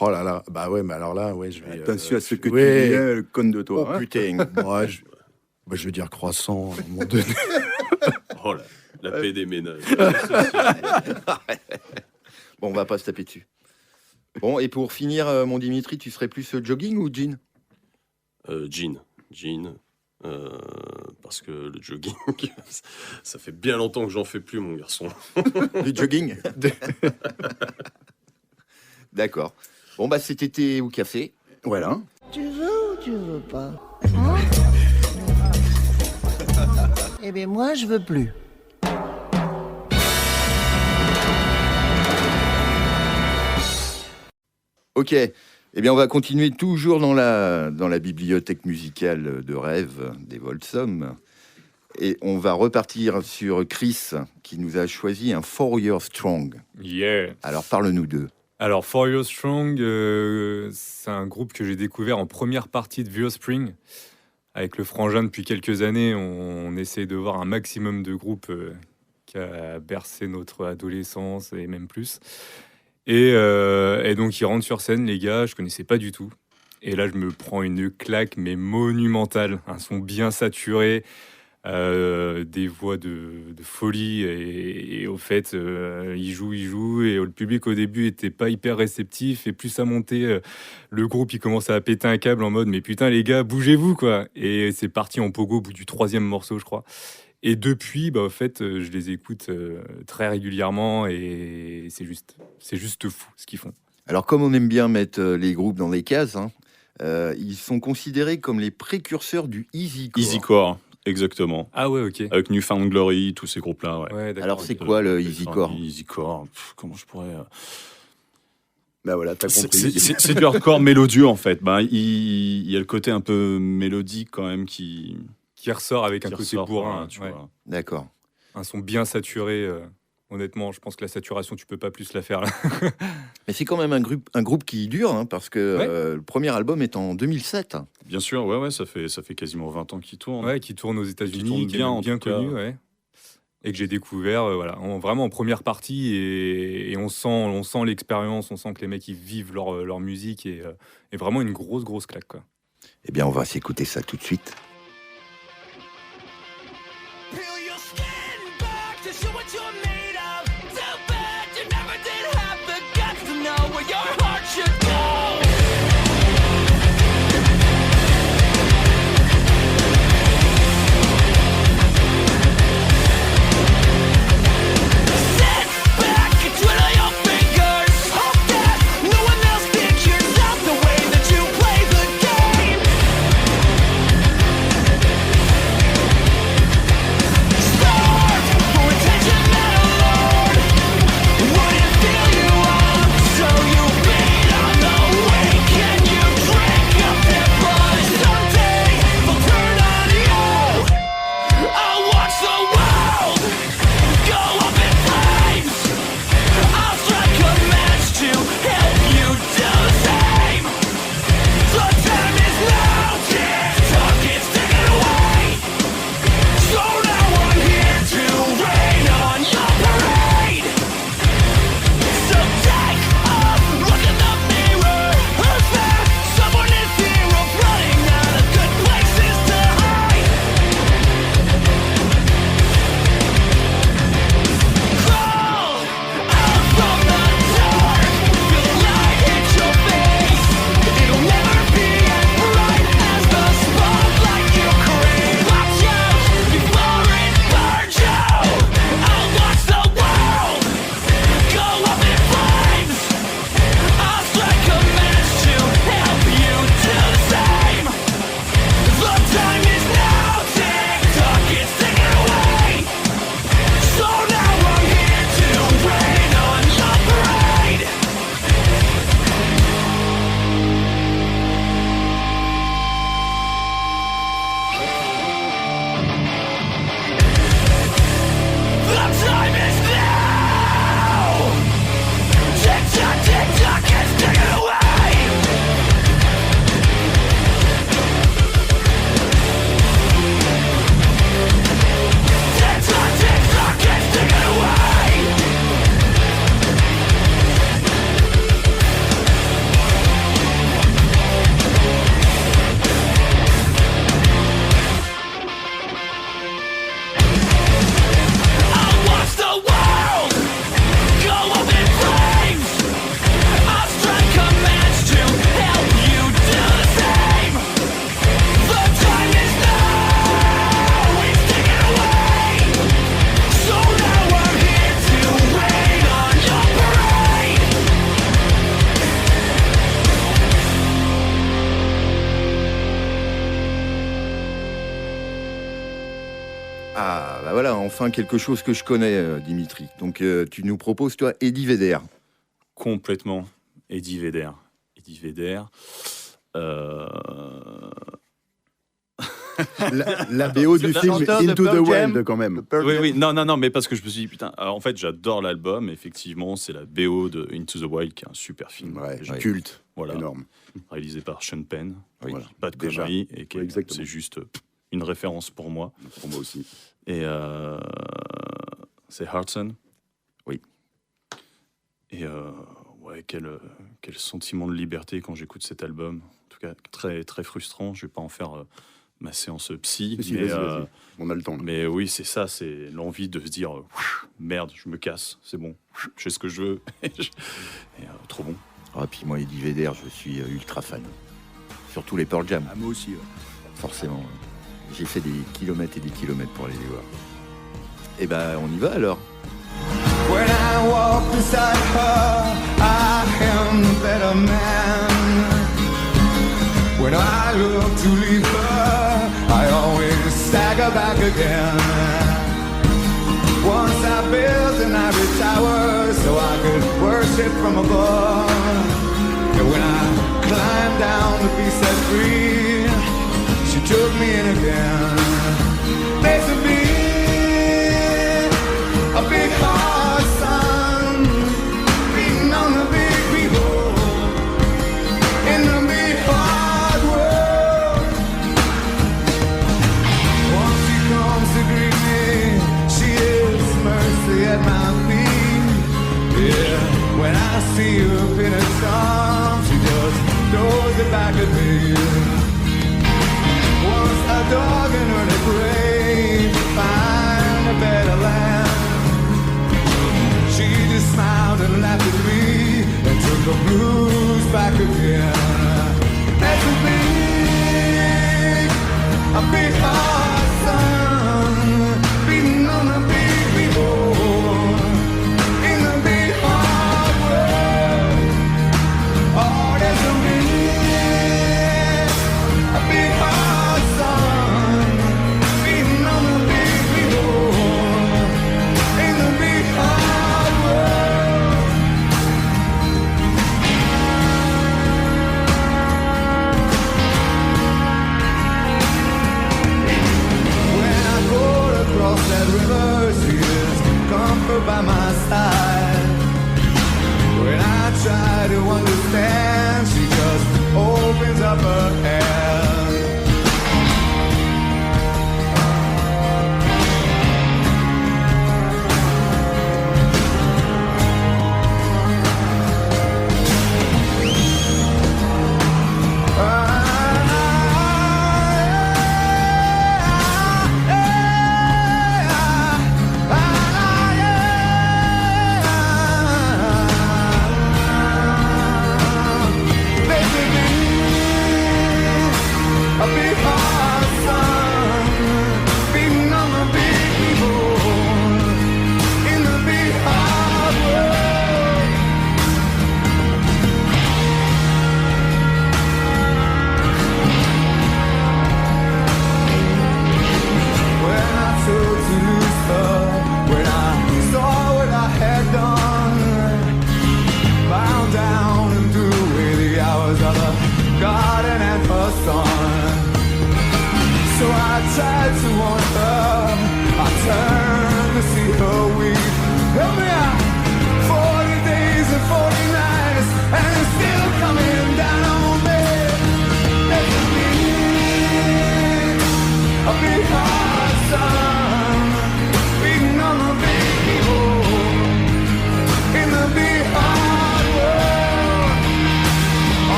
D: Oh là là, bah ouais, mais alors là, ouais, je vais.
C: Attention à ce que
D: ouais.
C: tu dis, le conne de toi.
A: Oh
C: hein.
A: putain.
D: Ouais, je vais dire croissant à un moment donné.
G: Oh là, la paix des ménages.
A: Bon, on va pas se taper dessus. Bon, et pour finir, mon Dimitri, tu serais plus jogging ou jean?
G: Jean. Parce que le jogging, ça fait bien longtemps que j'en fais plus, mon garçon.
A: Du jogging. D'accord. Bon, bah, c'était thé ou café.
C: Voilà.
H: Tu veux ou tu veux pas Eh bien, moi, je veux plus.
A: Ok. Eh bien, on va continuer toujours dans la bibliothèque musicale de rêve des Volsum. Et on va repartir sur Chris, qui nous a choisi un For Your Strong.
B: Yeah.
A: Alors, parle-nous d'eux.
B: Alors, For Your Strong, c'est un groupe que j'ai découvert en première partie de The Offspring. Avec le frangin, depuis quelques années, on essaie de voir un maximum de groupes qui a bercé notre adolescence et même plus. Et donc, ils rentrent sur scène, les gars, je connaissais pas du tout. Et là, je me prends une claque, mais monumentale. Un son bien saturé, des voix de folie. Et au fait, ils jouent. Et le public, au début, était pas hyper réceptif. Et plus ça montait, le groupe, il commençait à péter un câble en mode « Mais putain, les gars, bougez-vous, quoi !» Et c'est parti en pogo au bout du 3e morceau, je crois. Et depuis, au fait, je les écoute très régulièrement. Et c'est juste fou, ce qu'ils font.
A: Alors, comme on aime bien mettre les groupes dans des cases, hein, ils sont considérés comme les précurseurs du easycore.
E: Easycore, exactement.
B: Ah ouais, ok.
E: Avec Newfound Glory, tous ces groupes-là. Ouais.
B: Ouais, d'accord.
A: Alors, c'est quoi le easycore?
E: Easycore, comment je pourrais...
C: Ben voilà, t'as compris.
E: C'est du hardcore mélodieux, en fait. Il y a le côté un peu mélodique, quand même, qui
B: ressort avec un côté
E: ressort,
B: bourrin.
E: tu
B: ouais.
E: vois.
A: D'accord.
B: Un son bien saturé. Honnêtement, je pense que la saturation, tu peux pas plus la faire là.
A: Mais c'est quand même un groupe qui dure, hein, parce que le premier album est en 2007.
E: Bien sûr, ouais, ça fait quasiment 20 ans qu'ils tournent.
B: Ouais, qui tourne aux États-Unis,
E: tourne
B: qui
E: bien,
B: est
E: en
B: bien
E: tout cas.
B: connu, ouais. Et que j'ai découvert, vraiment en première partie, et on sent l'expérience, on sent que les mecs ils vivent leur musique, et vraiment une grosse claque, quoi.
A: Eh bien, on va s'écouter ça tout de suite.
F: Peel your skin back to show what you're made of. Too bad you never did have the guts to know where your heart should go. Sit back and twiddle your fingers. Hope that no one else figures out the way that you play the game. Starved for attention that alone wouldn't fill you up, so you beat on the wake and you drink up their blood. Someday they'll turn on you. I'll watch the world go up in flames. I'll strike a match to help you do the same. The time is now, TikTok is ticking away. So now I'm here to rain on your parade. So take a look in the mirror. Who's there? Someone is here running out of good places to hide. Crawl out from the dark. Feel the light hit your face. It'll never be as bright as the spotlight you crave. Watch out before it burns you. I'll watch the world go up in flames. I'll strike a match to help you do the same. The time is now. TikTok is ticking away. So now I'm here to rain on your parade. The time is now. TikTok is ticking away. TikTok is ticking away. I'll watch the world go up in flames. I'll strike a match to help you do the same. The time is now. It's ticking away. So now I'm here to rain on your parade.
A: Ah, bah voilà, enfin quelque chose que je connais, Dimitri. Donc, tu nous proposes, toi, Eddie Vedder.
E: Complètement. Eddie Vedder.
C: La BO du film
D: chanteur de
C: Into the
D: Pearl Jam.
C: Wild, quand même.
E: Oui, non, mais parce que je me suis dit, putain, alors, en fait, j'adore l'album. Effectivement, c'est la BO de Into the Wild, qui est un super film.
C: Ouais,
A: Ouais.
C: culte,
E: Voilà.
C: énorme.
E: Réalisé par Sean Penn.
A: Oui.
E: Voilà. Pas de
C: Déjà.
E: conneries. Et qui
C: Oui, exactement.
E: c'est juste une référence pour moi.
C: Pour moi aussi.
E: Et c'est Hudson.
A: Oui.
E: Et ouais, quel sentiment de liberté quand j'écoute cet album. En tout cas, très, très frustrant. Je vais pas en faire ma séance psy.
C: Si,
E: mais,
C: vas-y. On a le temps. Là.
E: mais oui, c'est ça, c'est l'envie de se dire merde, je me casse, c'est bon, je fais ce que je veux. Et trop bon.
A: Ah, puis moi, Eddie Vedder, je suis ultra fan. Surtout les Pearl Jam,
D: Ah, moi aussi. Ouais.
A: forcément. J'ai fait des kilomètres et des kilomètres pour aller les voir. Et ben, on y va alors.
F: When I walk beside her, I am the better man. When I look to leave her, I always stagger back again. Once I built an ivory tower so I could worship from above. And when I climbed down to be set free, she took me in again. There's a big hard sun beating on the big people in the big hard world. Once she comes to greet me, she is mercy at my feet. Yeah, when I see her in her charms, she just throws it back at me. Once a dog in her grave to find a better land. She just smiled and laughed at me and took the blues back again. That's a big hard sun beating on the big people in the big hard world. Oh, there's a big hard sun beating on the big people in the big hard world.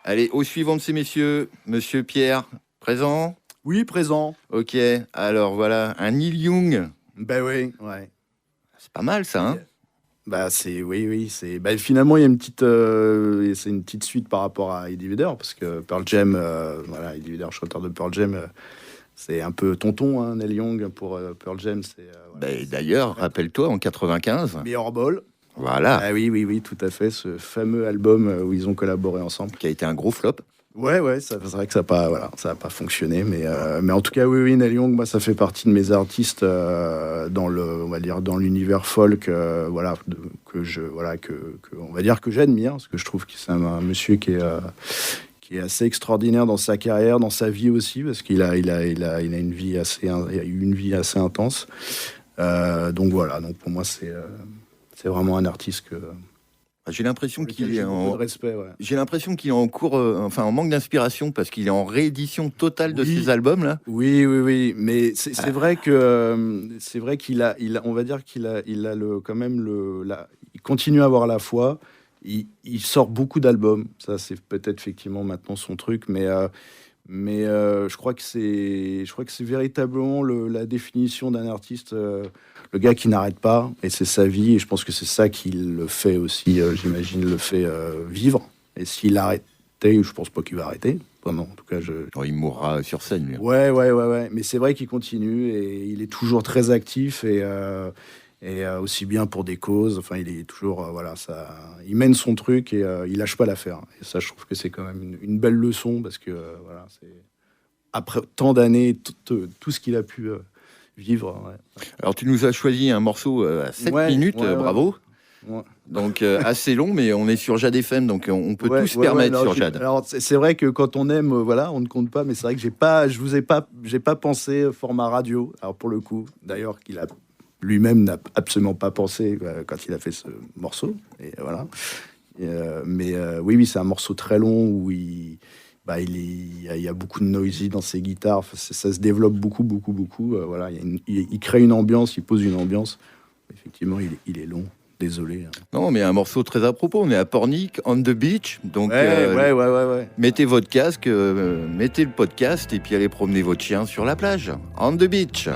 A: Allez, au suivant de ces messieurs, monsieur Pierre, présent?
D: Oui, présent.
A: Ok, alors voilà, un Neil Young.
D: Ben oui, ouais.
A: C'est pas mal ça, hein?
D: Bah oui, c'est finalement il y a une petite c'est une petite suite par rapport à Eddie Vedder parce que Pearl Jam, voilà, Eddie Vedder, chanteur de Pearl Jam, c'est un peu tonton, hein, Neil Young pour Pearl Jam, c'est voilà,
A: D'ailleurs, rappelle-toi, en 95,
D: Meilleur Ball.
A: voilà,
D: Ah oui, tout à fait, ce fameux album où ils ont collaboré ensemble.
A: qui a été un gros flop.
D: Ouais, c'est vrai que ça a pas fonctionné, mais en tout cas, oui, Neil Young, moi, ça fait partie de mes artistes dans on va dire, dans l'univers folk, voilà, on va dire que j'admire, parce que je trouve que c'est un monsieur qui est assez extraordinaire dans sa carrière, dans sa vie aussi, parce qu'il a une vie assez, il a eu une vie assez intense. Donc voilà, donc pour moi, c'est vraiment un artiste que.
A: J'ai l'impression qu'il est
D: J'ai beaucoup
A: en...
D: de respect, ouais.
A: J'ai l'impression qu'il est en cours, en manque d'inspiration, parce qu'il est en réédition totale de
D: Oui.
A: ses albums, là.
D: Oui, mais c'est vrai qu'il a, on va dire qu'il a il continue à avoir la foi. Il sort beaucoup d'albums. Ça, c'est peut-être effectivement maintenant son truc, mais je crois que c'est véritablement la définition d'un artiste, le gars qui n'arrête pas, et c'est sa vie. Et je pense que c'est ça qui le fait aussi, j'imagine, le fait vivre. Et s'il arrêtait, je pense pas qu'il va arrêter. Vraiment, en tout cas,
A: Il mourra sur scène, lui.
D: Ouais. Mais c'est vrai qu'il continue et il est toujours très actif et aussi bien pour des causes. Enfin, il est toujours, voilà, ça, il mène son truc et il lâche pas l'affaire. Et ça, je trouve que c'est quand même une belle leçon parce que, voilà, c'est après tant d'années, tout ce qu'il a pu vivre. Ouais.
A: Alors, tu nous as choisi un morceau à 7 minutes, bravo.
D: Ouais.
A: Donc, assez long, mais on est sur Jade FM, donc on peut tout se permettre sur Jade.
D: Alors, c'est vrai que quand on aime, voilà, on ne compte pas, mais c'est vrai que j'ai pas pensé format radio. Alors, pour le coup, d'ailleurs, lui-même n'a absolument pas pensé quand il a fait ce morceau. Et voilà. Oui, c'est un morceau très long où il y a beaucoup de noisy dans ses guitares. Enfin, ça se développe beaucoup. Voilà, il crée une ambiance, il pose une ambiance. Effectivement, il est long. Désolé.
A: Non, mais un morceau très à propos. On est à Pornic, on the beach. Donc,
D: ouais.
A: mettez votre casque, mettez le podcast et puis allez promener votre chien sur la plage. On the beach.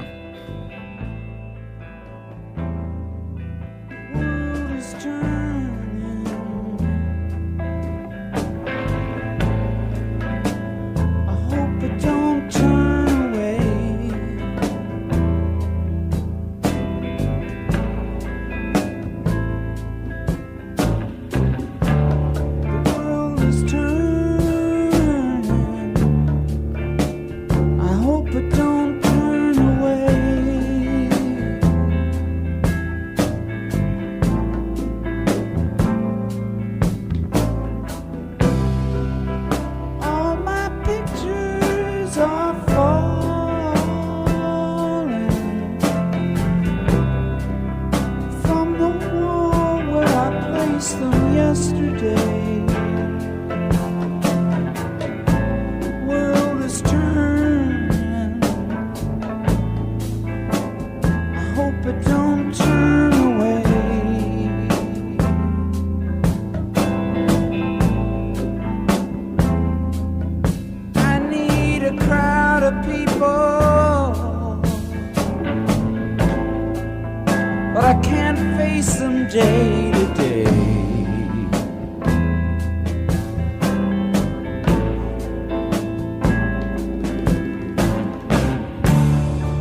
F: Day to day.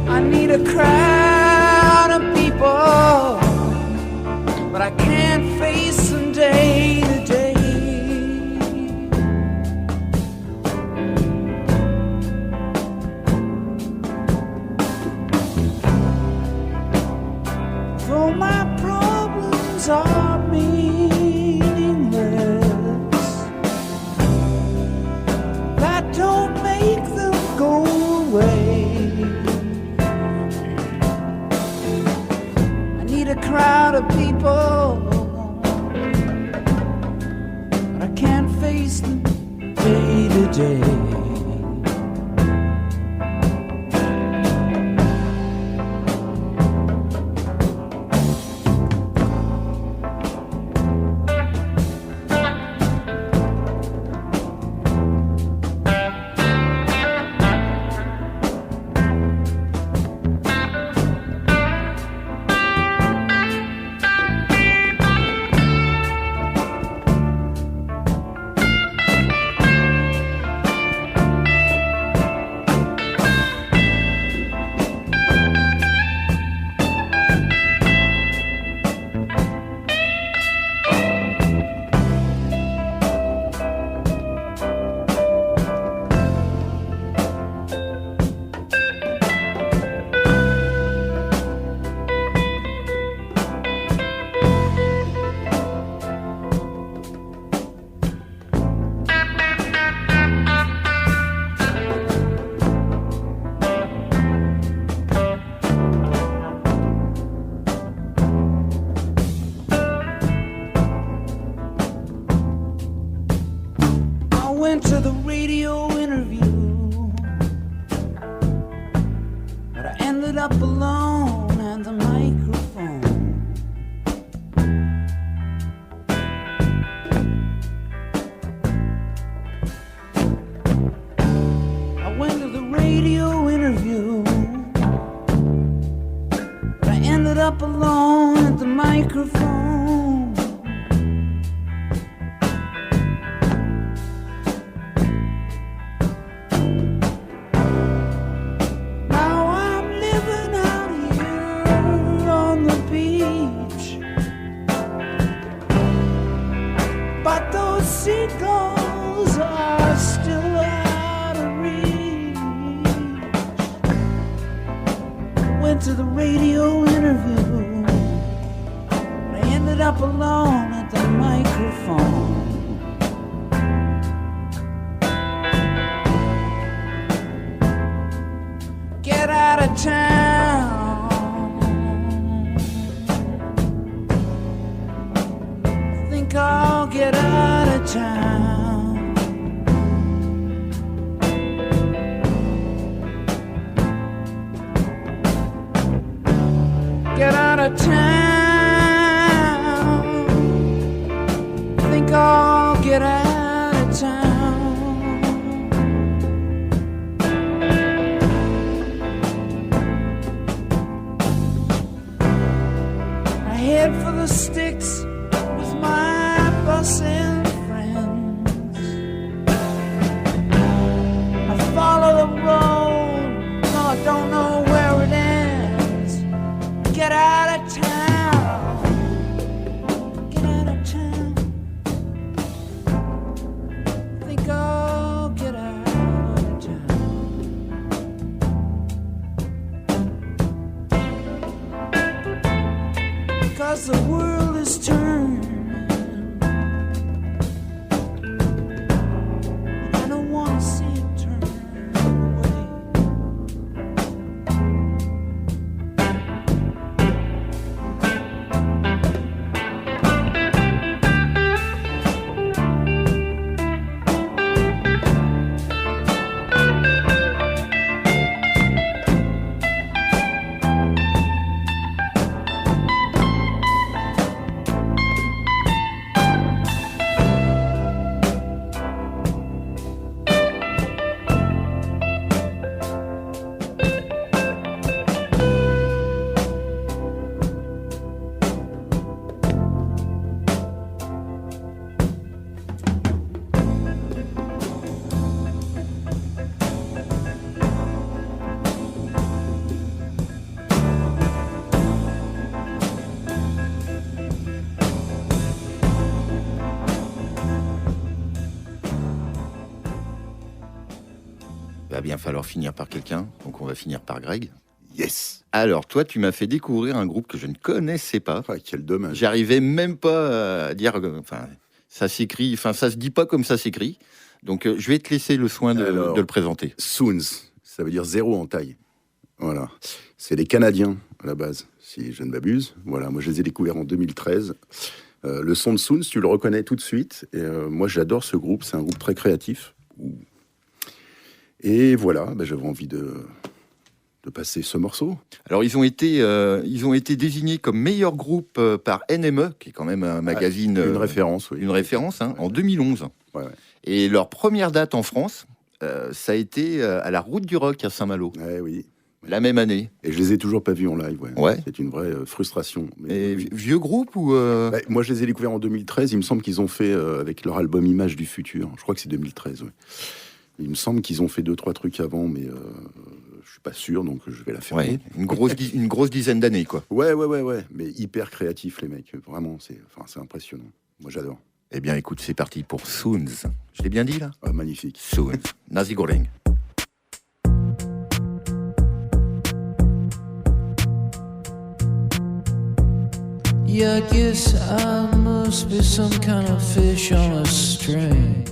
F: I need a crowd of people, but I can't face them day to day. For my problems are meaningless. That don't make them go away. I need a crowd of people, but I can't face them day to day. microphone. Now I'm living out here on the beach, but those seagulls are still out of reach. Went to the radio interview, I ended up alone at the microphone. Get out of town, think I'll get out of town. Get out of town, think I'll get out of town. I head for the sticks with my busing friends. I follow the road, no, I don't know where it ends. Get out of town, get out of town, think I'll get out of town. 'Cause the world is turning, I don't wanna see it turn away.
A: Va bien falloir finir par quelqu'un, donc on va finir par Greg.
C: Yes.
A: Alors, toi, tu m'as fait découvrir un groupe que je ne connaissais pas.
C: Ah, quel dommage.
A: J'arrivais même pas à dire, enfin, ça s'écrit, enfin, ça se dit pas comme ça s'écrit. Donc, je vais te laisser le soin de le présenter.
C: Soons, ça veut dire zéro en taille. Voilà. C'est les Canadiens, à la base, si je ne m'abuse. Voilà, moi, je les ai découverts en 2013. Le son de Soons, tu le reconnais tout de suite. Et, moi, j'adore ce groupe. C'est un groupe très créatif. Et voilà, j'avais envie de passer ce morceau.
A: Alors, ils ont été désignés comme meilleur groupe par NME, qui est quand même un magazine...
C: Une référence, oui.
A: Une référence, hein, en 2011.
C: Ouais.
A: Et leur première date en France, ça a été à la Route du Rock à Saint-Malo.
C: Ouais, oui.
A: La même année.
C: Et je les ai toujours pas vus en live.
A: Ouais.
C: C'est une vraie frustration.
A: Et vieux groupe ou
C: moi, je les ai découverts en 2013. Il me semble qu'ils ont fait avec leur album Images du futur. Je crois que c'est 2013. Ouais. Il me semble qu'ils ont fait 2-3 trucs avant, mais je suis pas sûr, donc je vais la faire.
A: Ouais, une grosse dizaine d'années, quoi.
C: Ouais. Mais hyper créatifs, les mecs. Vraiment, c'est impressionnant. Moi, j'adore.
A: Eh bien, écoute, c'est parti pour Soons. Je l'ai bien dit, là?
C: Ah, magnifique.
A: Soons. Nasi goreng.
F: Yeah, I guess I must be some kind of fish on a string.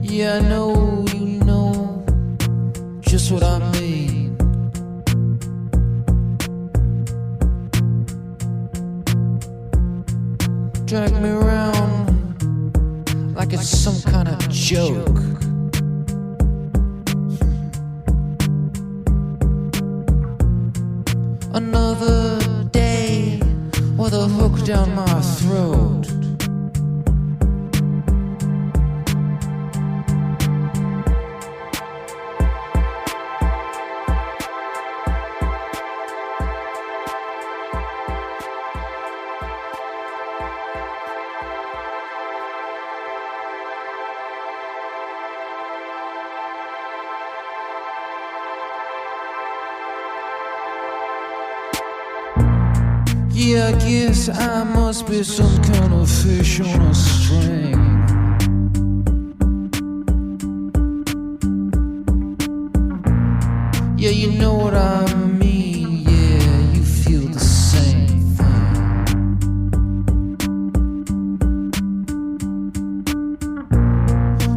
F: Yeah, I know you know just what I mean. Drag me around like it's some kind of joke. Another day with a hook down my throat. Yeah, I guess I must be some kind of fish on a string. Yeah, you know what I mean. Yeah, you feel the same thing.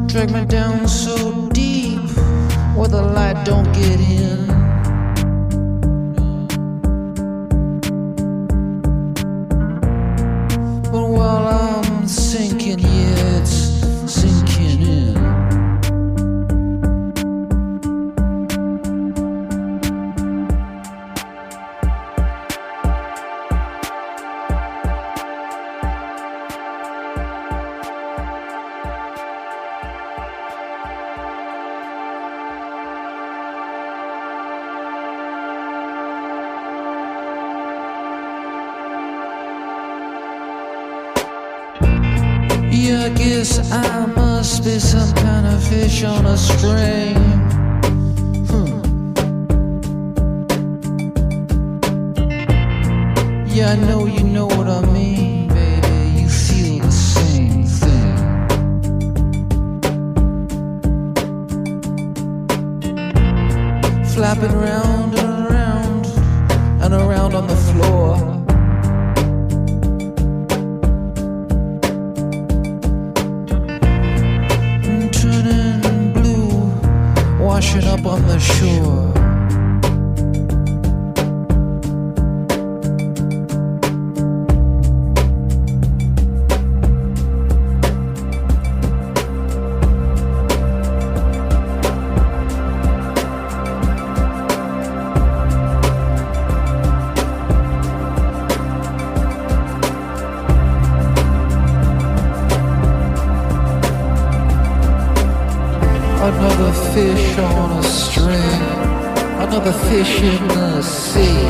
F: Drag me down so deep where the light don't get in. But while I'm sinking, yeah, it's sinking in. Yeah, I guess I must be some kind of fish on a string. Yeah, I know you know what I mean, baby. You feel the same thing. Flapping round and around and around on the floor. Turning blue, washing up on the shore. Another fish on a string, another fish in the sea.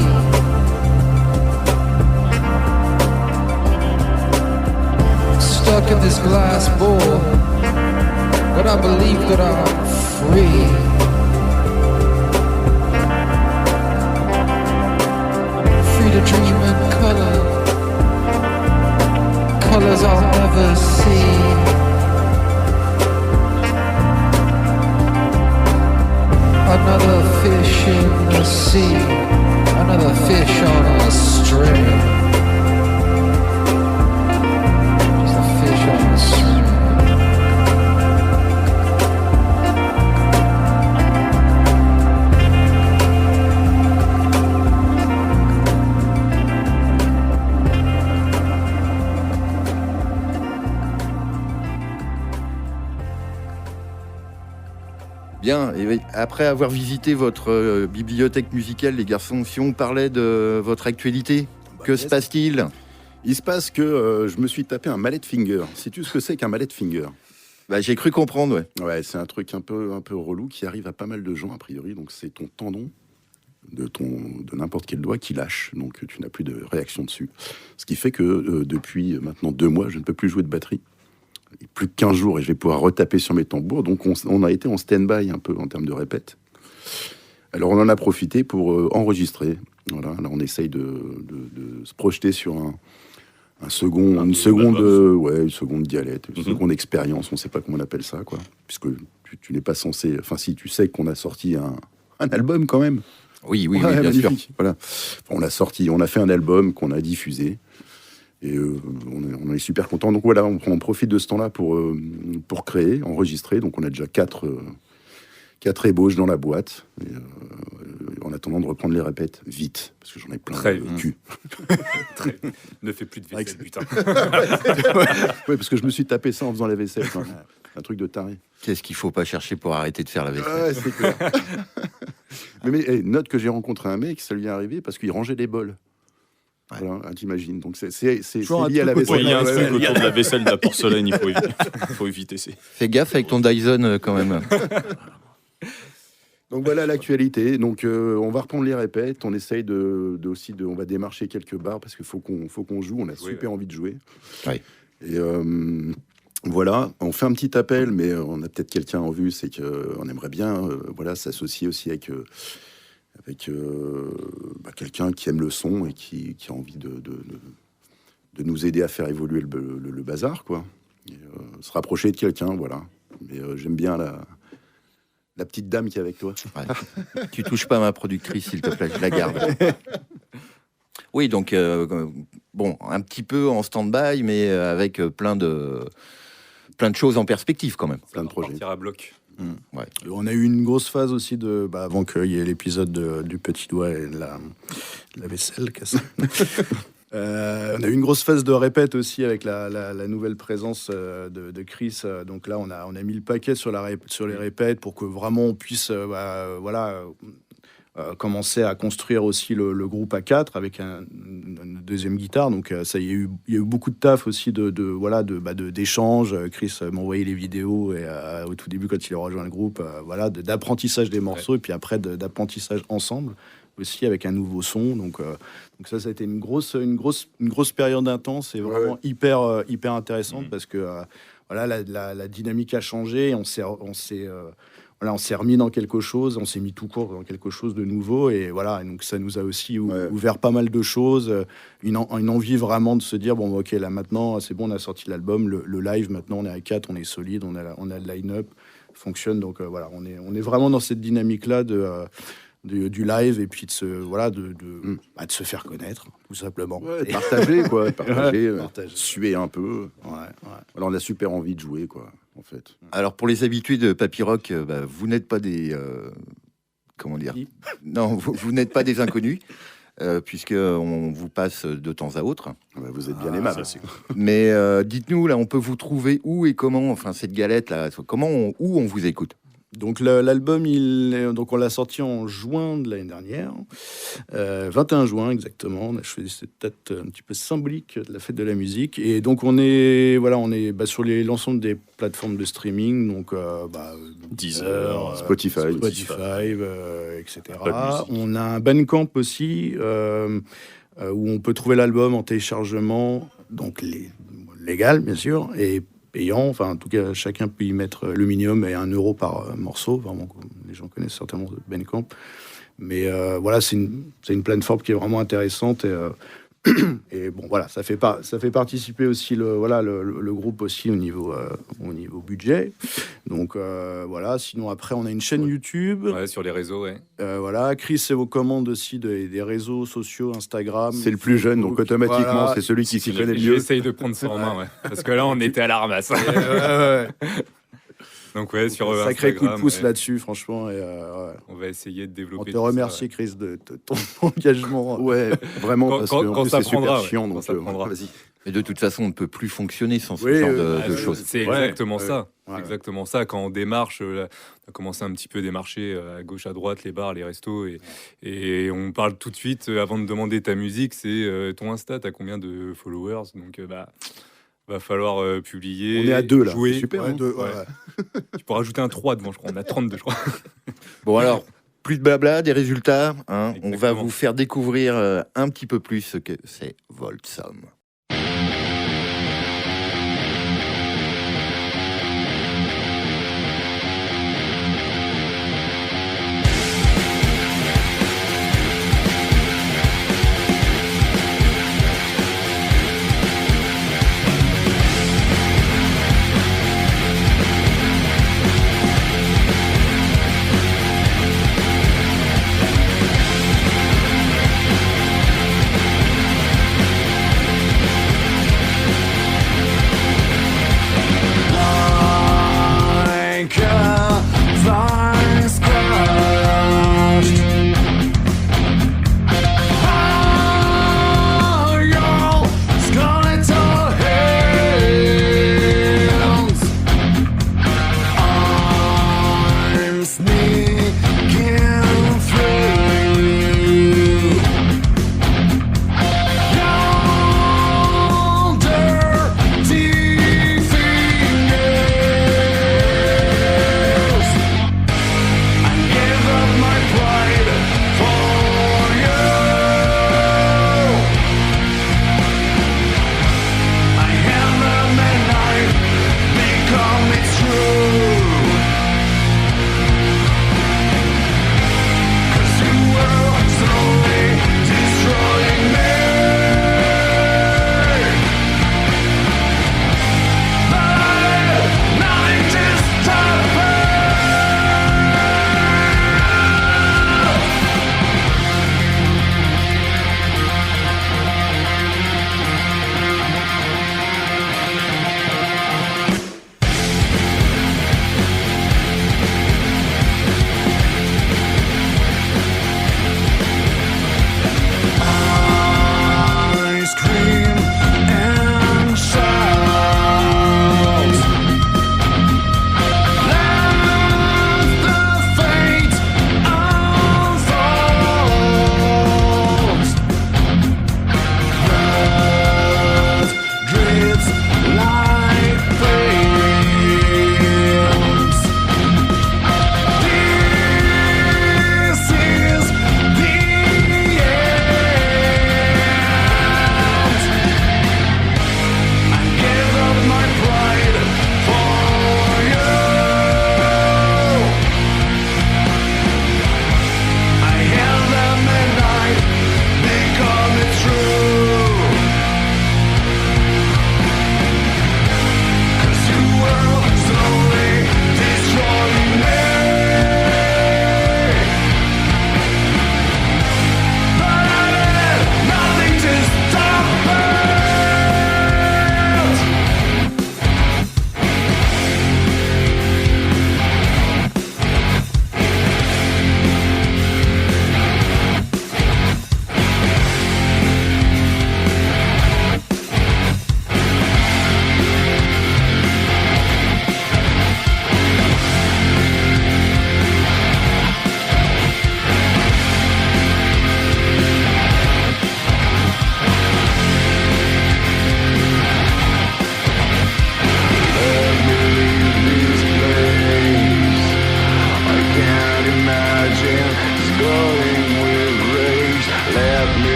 F: Stuck in this glass bowl, but I believe that I'm free. Free to dream in color, colors I'll never see. Another fish in the sea, another fish on a string. Just a fish on a string.
A: Bien, et après avoir visité votre bibliothèque musicale, les garçons, si on parlait de votre actualité, que se passe-t-il ?
C: Il se passe que je me suis tapé un mallet finger. Sais-tu ce que c'est qu'un mallet finger ?
A: Bah, j'ai cru comprendre, ouais.
C: Ouais, c'est un truc un peu relou qui arrive à pas mal de gens, a priori. Donc, c'est ton tendon de n'importe quel doigt qui lâche. Donc, tu n'as plus de réaction dessus. Ce qui fait que depuis maintenant 2 mois, je ne peux plus jouer de batterie. Plus que 15 jours et je vais pouvoir retaper sur mes tambours. Donc, on a été en stand-by un peu en termes de répète. Alors, on en a profité pour enregistrer. Voilà, là, on essaye de se projeter sur une seconde dialecte, une seconde expérience. On ne sait pas comment on appelle ça, quoi. Puisque tu n'es pas censé... Enfin, si, tu sais qu'on a sorti un album, quand même.
A: Oui, bien sûr.
C: Voilà. On a fait un album qu'on a diffusé. Et on est super content. Donc voilà, on profite de ce temps-là pour créer, enregistrer. Donc on a déjà 4 ébauches dans la boîte. Et, en attendant de reprendre les répètes vite, parce que j'en ai plein le cul.
B: Ne fais plus de vaisselle, putain.
C: Oui, parce que je me suis tapé ça en faisant la vaisselle. Enfin, un truc de taré.
A: Qu'est-ce qu'il faut pas chercher pour arrêter de faire la vaisselle ?
C: Ouais, c'est clair. mais note que j'ai rencontré un mec, ça lui est arrivé parce qu'il rangeait des bols. Ouais. Voilà, t'imagines. Donc c'est lié à la vaisselle.
E: Il y a un truc autour de la vaisselle, de la porcelaine, il faut éviter.
A: Fais gaffe avec ton Dyson quand même.
C: Donc voilà l'actualité. Donc on va reprendre les répètes. On essaye on va démarcher quelques bars parce qu'il faut qu'on joue. On a super envie de jouer.
A: Ouais.
C: Et voilà, on fait un petit appel, mais on a peut-être quelqu'un en vue. C'est qu'on aimerait bien s'associer aussi avec avec quelqu'un qui aime le son et qui a envie de nous aider à faire évoluer le bazar, quoi. Et, se rapprocher de quelqu'un, voilà. Mais j'aime bien la petite dame qui est avec toi.
A: Ouais. Tu touches pas à ma productrice, s'il te plaît, je la garde. Oui, donc, bon, un petit peu en stand-by, mais avec plein de choses en perspective, quand même.
C: Plein de projets.
B: Partir à bloc.
A: Ouais.
D: On a eu une grosse phase aussi avant qu'il y ait l'épisode du petit doigt et de la vaisselle cassée. On a eu une grosse phase de répète aussi avec la nouvelle présence de Chris. Donc là, on a mis le paquet sur les répètes pour que vraiment on puisse commencer à construire aussi le groupe à 4 avec une deuxième guitare. Donc ça, il y a eu beaucoup de taf aussi d'échanges. Chris m'a envoyé les vidéos et au tout début quand il a rejoint le groupe, d'apprentissage des morceaux, et puis après d'apprentissage ensemble aussi avec un nouveau son. Donc ça a été une grosse période intense et vraiment hyper intéressante parce que la dynamique a changé. On s'est remis dans quelque chose, on s'est mis tout court dans quelque chose de nouveau, et voilà. Et donc ça nous a aussi ouvert pas mal de choses, une envie vraiment de se dire bon, ok, là maintenant c'est bon, on a sorti l'album, le live, maintenant on est à 4, on est solide, on a le line-up fonctionne. Donc voilà, on est vraiment dans cette dynamique là du live, et puis de se faire connaître, tout simplement.
C: Ouais, partager, quoi. Partager. Suer un peu. Alors, on a super envie de jouer, quoi, en fait.
A: Alors, pour les habitués de Papy Rock, vous n'êtes pas des... comment dire ? Non, vous n'êtes pas des inconnus, puisqu'on vous passe de temps à autre.
C: Vous êtes bien aimable.
A: Mais dites-nous, là, on peut vous trouver où et comment, enfin, cette galette, là, où on vous écoute ?
D: Donc l'album, on l'a sorti en juin de l'année dernière, 21 juin exactement. On a choisi cette date un petit peu symbolique de la fête de la musique. Et donc on est sur l'ensemble des plateformes de streaming, donc
E: Deezer,
C: Spotify,
D: etc. On a un Bandcamp aussi où on peut trouver l'album en téléchargement, donc légal bien sûr, et payant, enfin en tout cas chacun peut y mettre le minimum et 1 euro par morceau, vraiment les gens connaissent certainement Bandcamp, mais c'est une plateforme qui est vraiment intéressante, et bon voilà, ça fait participer aussi le groupe aussi au niveau budget, donc sinon après on a une chaîne YouTube,
B: sur les réseaux,
D: Chris et vos commandes aussi des réseaux sociaux, Instagram.
C: C'est le plus jeune, donc automatiquement c'est celui qui s'y connaît le mieux.
B: J'essaye de prendre ça en main, parce que là on était à la ramasse. Donc sur
D: sacré
B: Instagram,
D: coup de pouce là-dessus, franchement. Et,
B: on va essayer de développer.
D: On te remercie, Chris, de ton engagement.
C: Ouais, vraiment, parce que
B: ça
C: c'est super chiant.
B: Quand
C: Donc,
B: ça prendra.
C: vas-y.
A: Mais de toute façon, on ne peut plus fonctionner sans ce genre de choses.
B: C'est exactement ça.
D: Ouais.
B: C'est exactement ça. Quand on démarche, on a commencé un petit peu à démarcher à gauche, à droite, les bars, les restos, et on parle tout de suite, avant de demander ta musique, c'est ton Insta, t'as combien de followers? Donc, va falloir publier.
C: On est à 2 là.
D: Jouer.
C: Super.
D: Ouais, 2,
B: Tu peux rajouter un 3 devant, je crois. On a 32, je crois.
A: Bon, alors, plus de blabla, des résultats. On va
B: Exactement.
A: vous faire découvrir un petit peu plus ce que c'est Voltsom.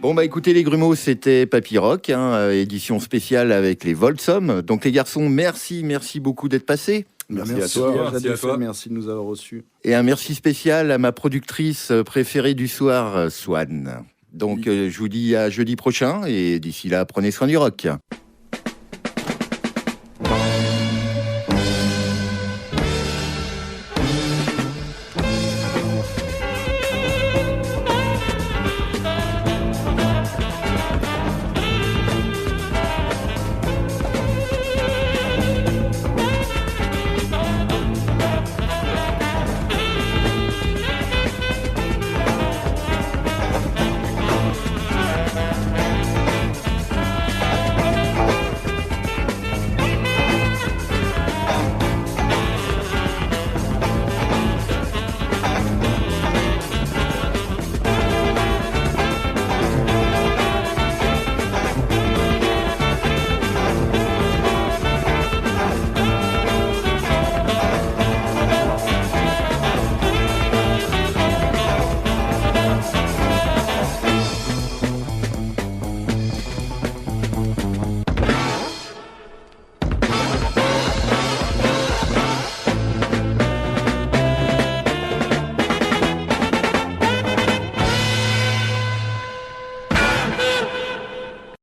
A: Bon, bah écoutez, les Grumeaux, c'était Papy Rock, édition spéciale avec les Voltsom. Donc, les garçons, merci beaucoup d'être passés.
C: Merci à toi.
D: Merci de nous avoir reçus.
A: Et un merci spécial à ma productrice préférée du soir, Swan. Donc, je vous dis à jeudi prochain, et d'ici là, prenez soin du rock.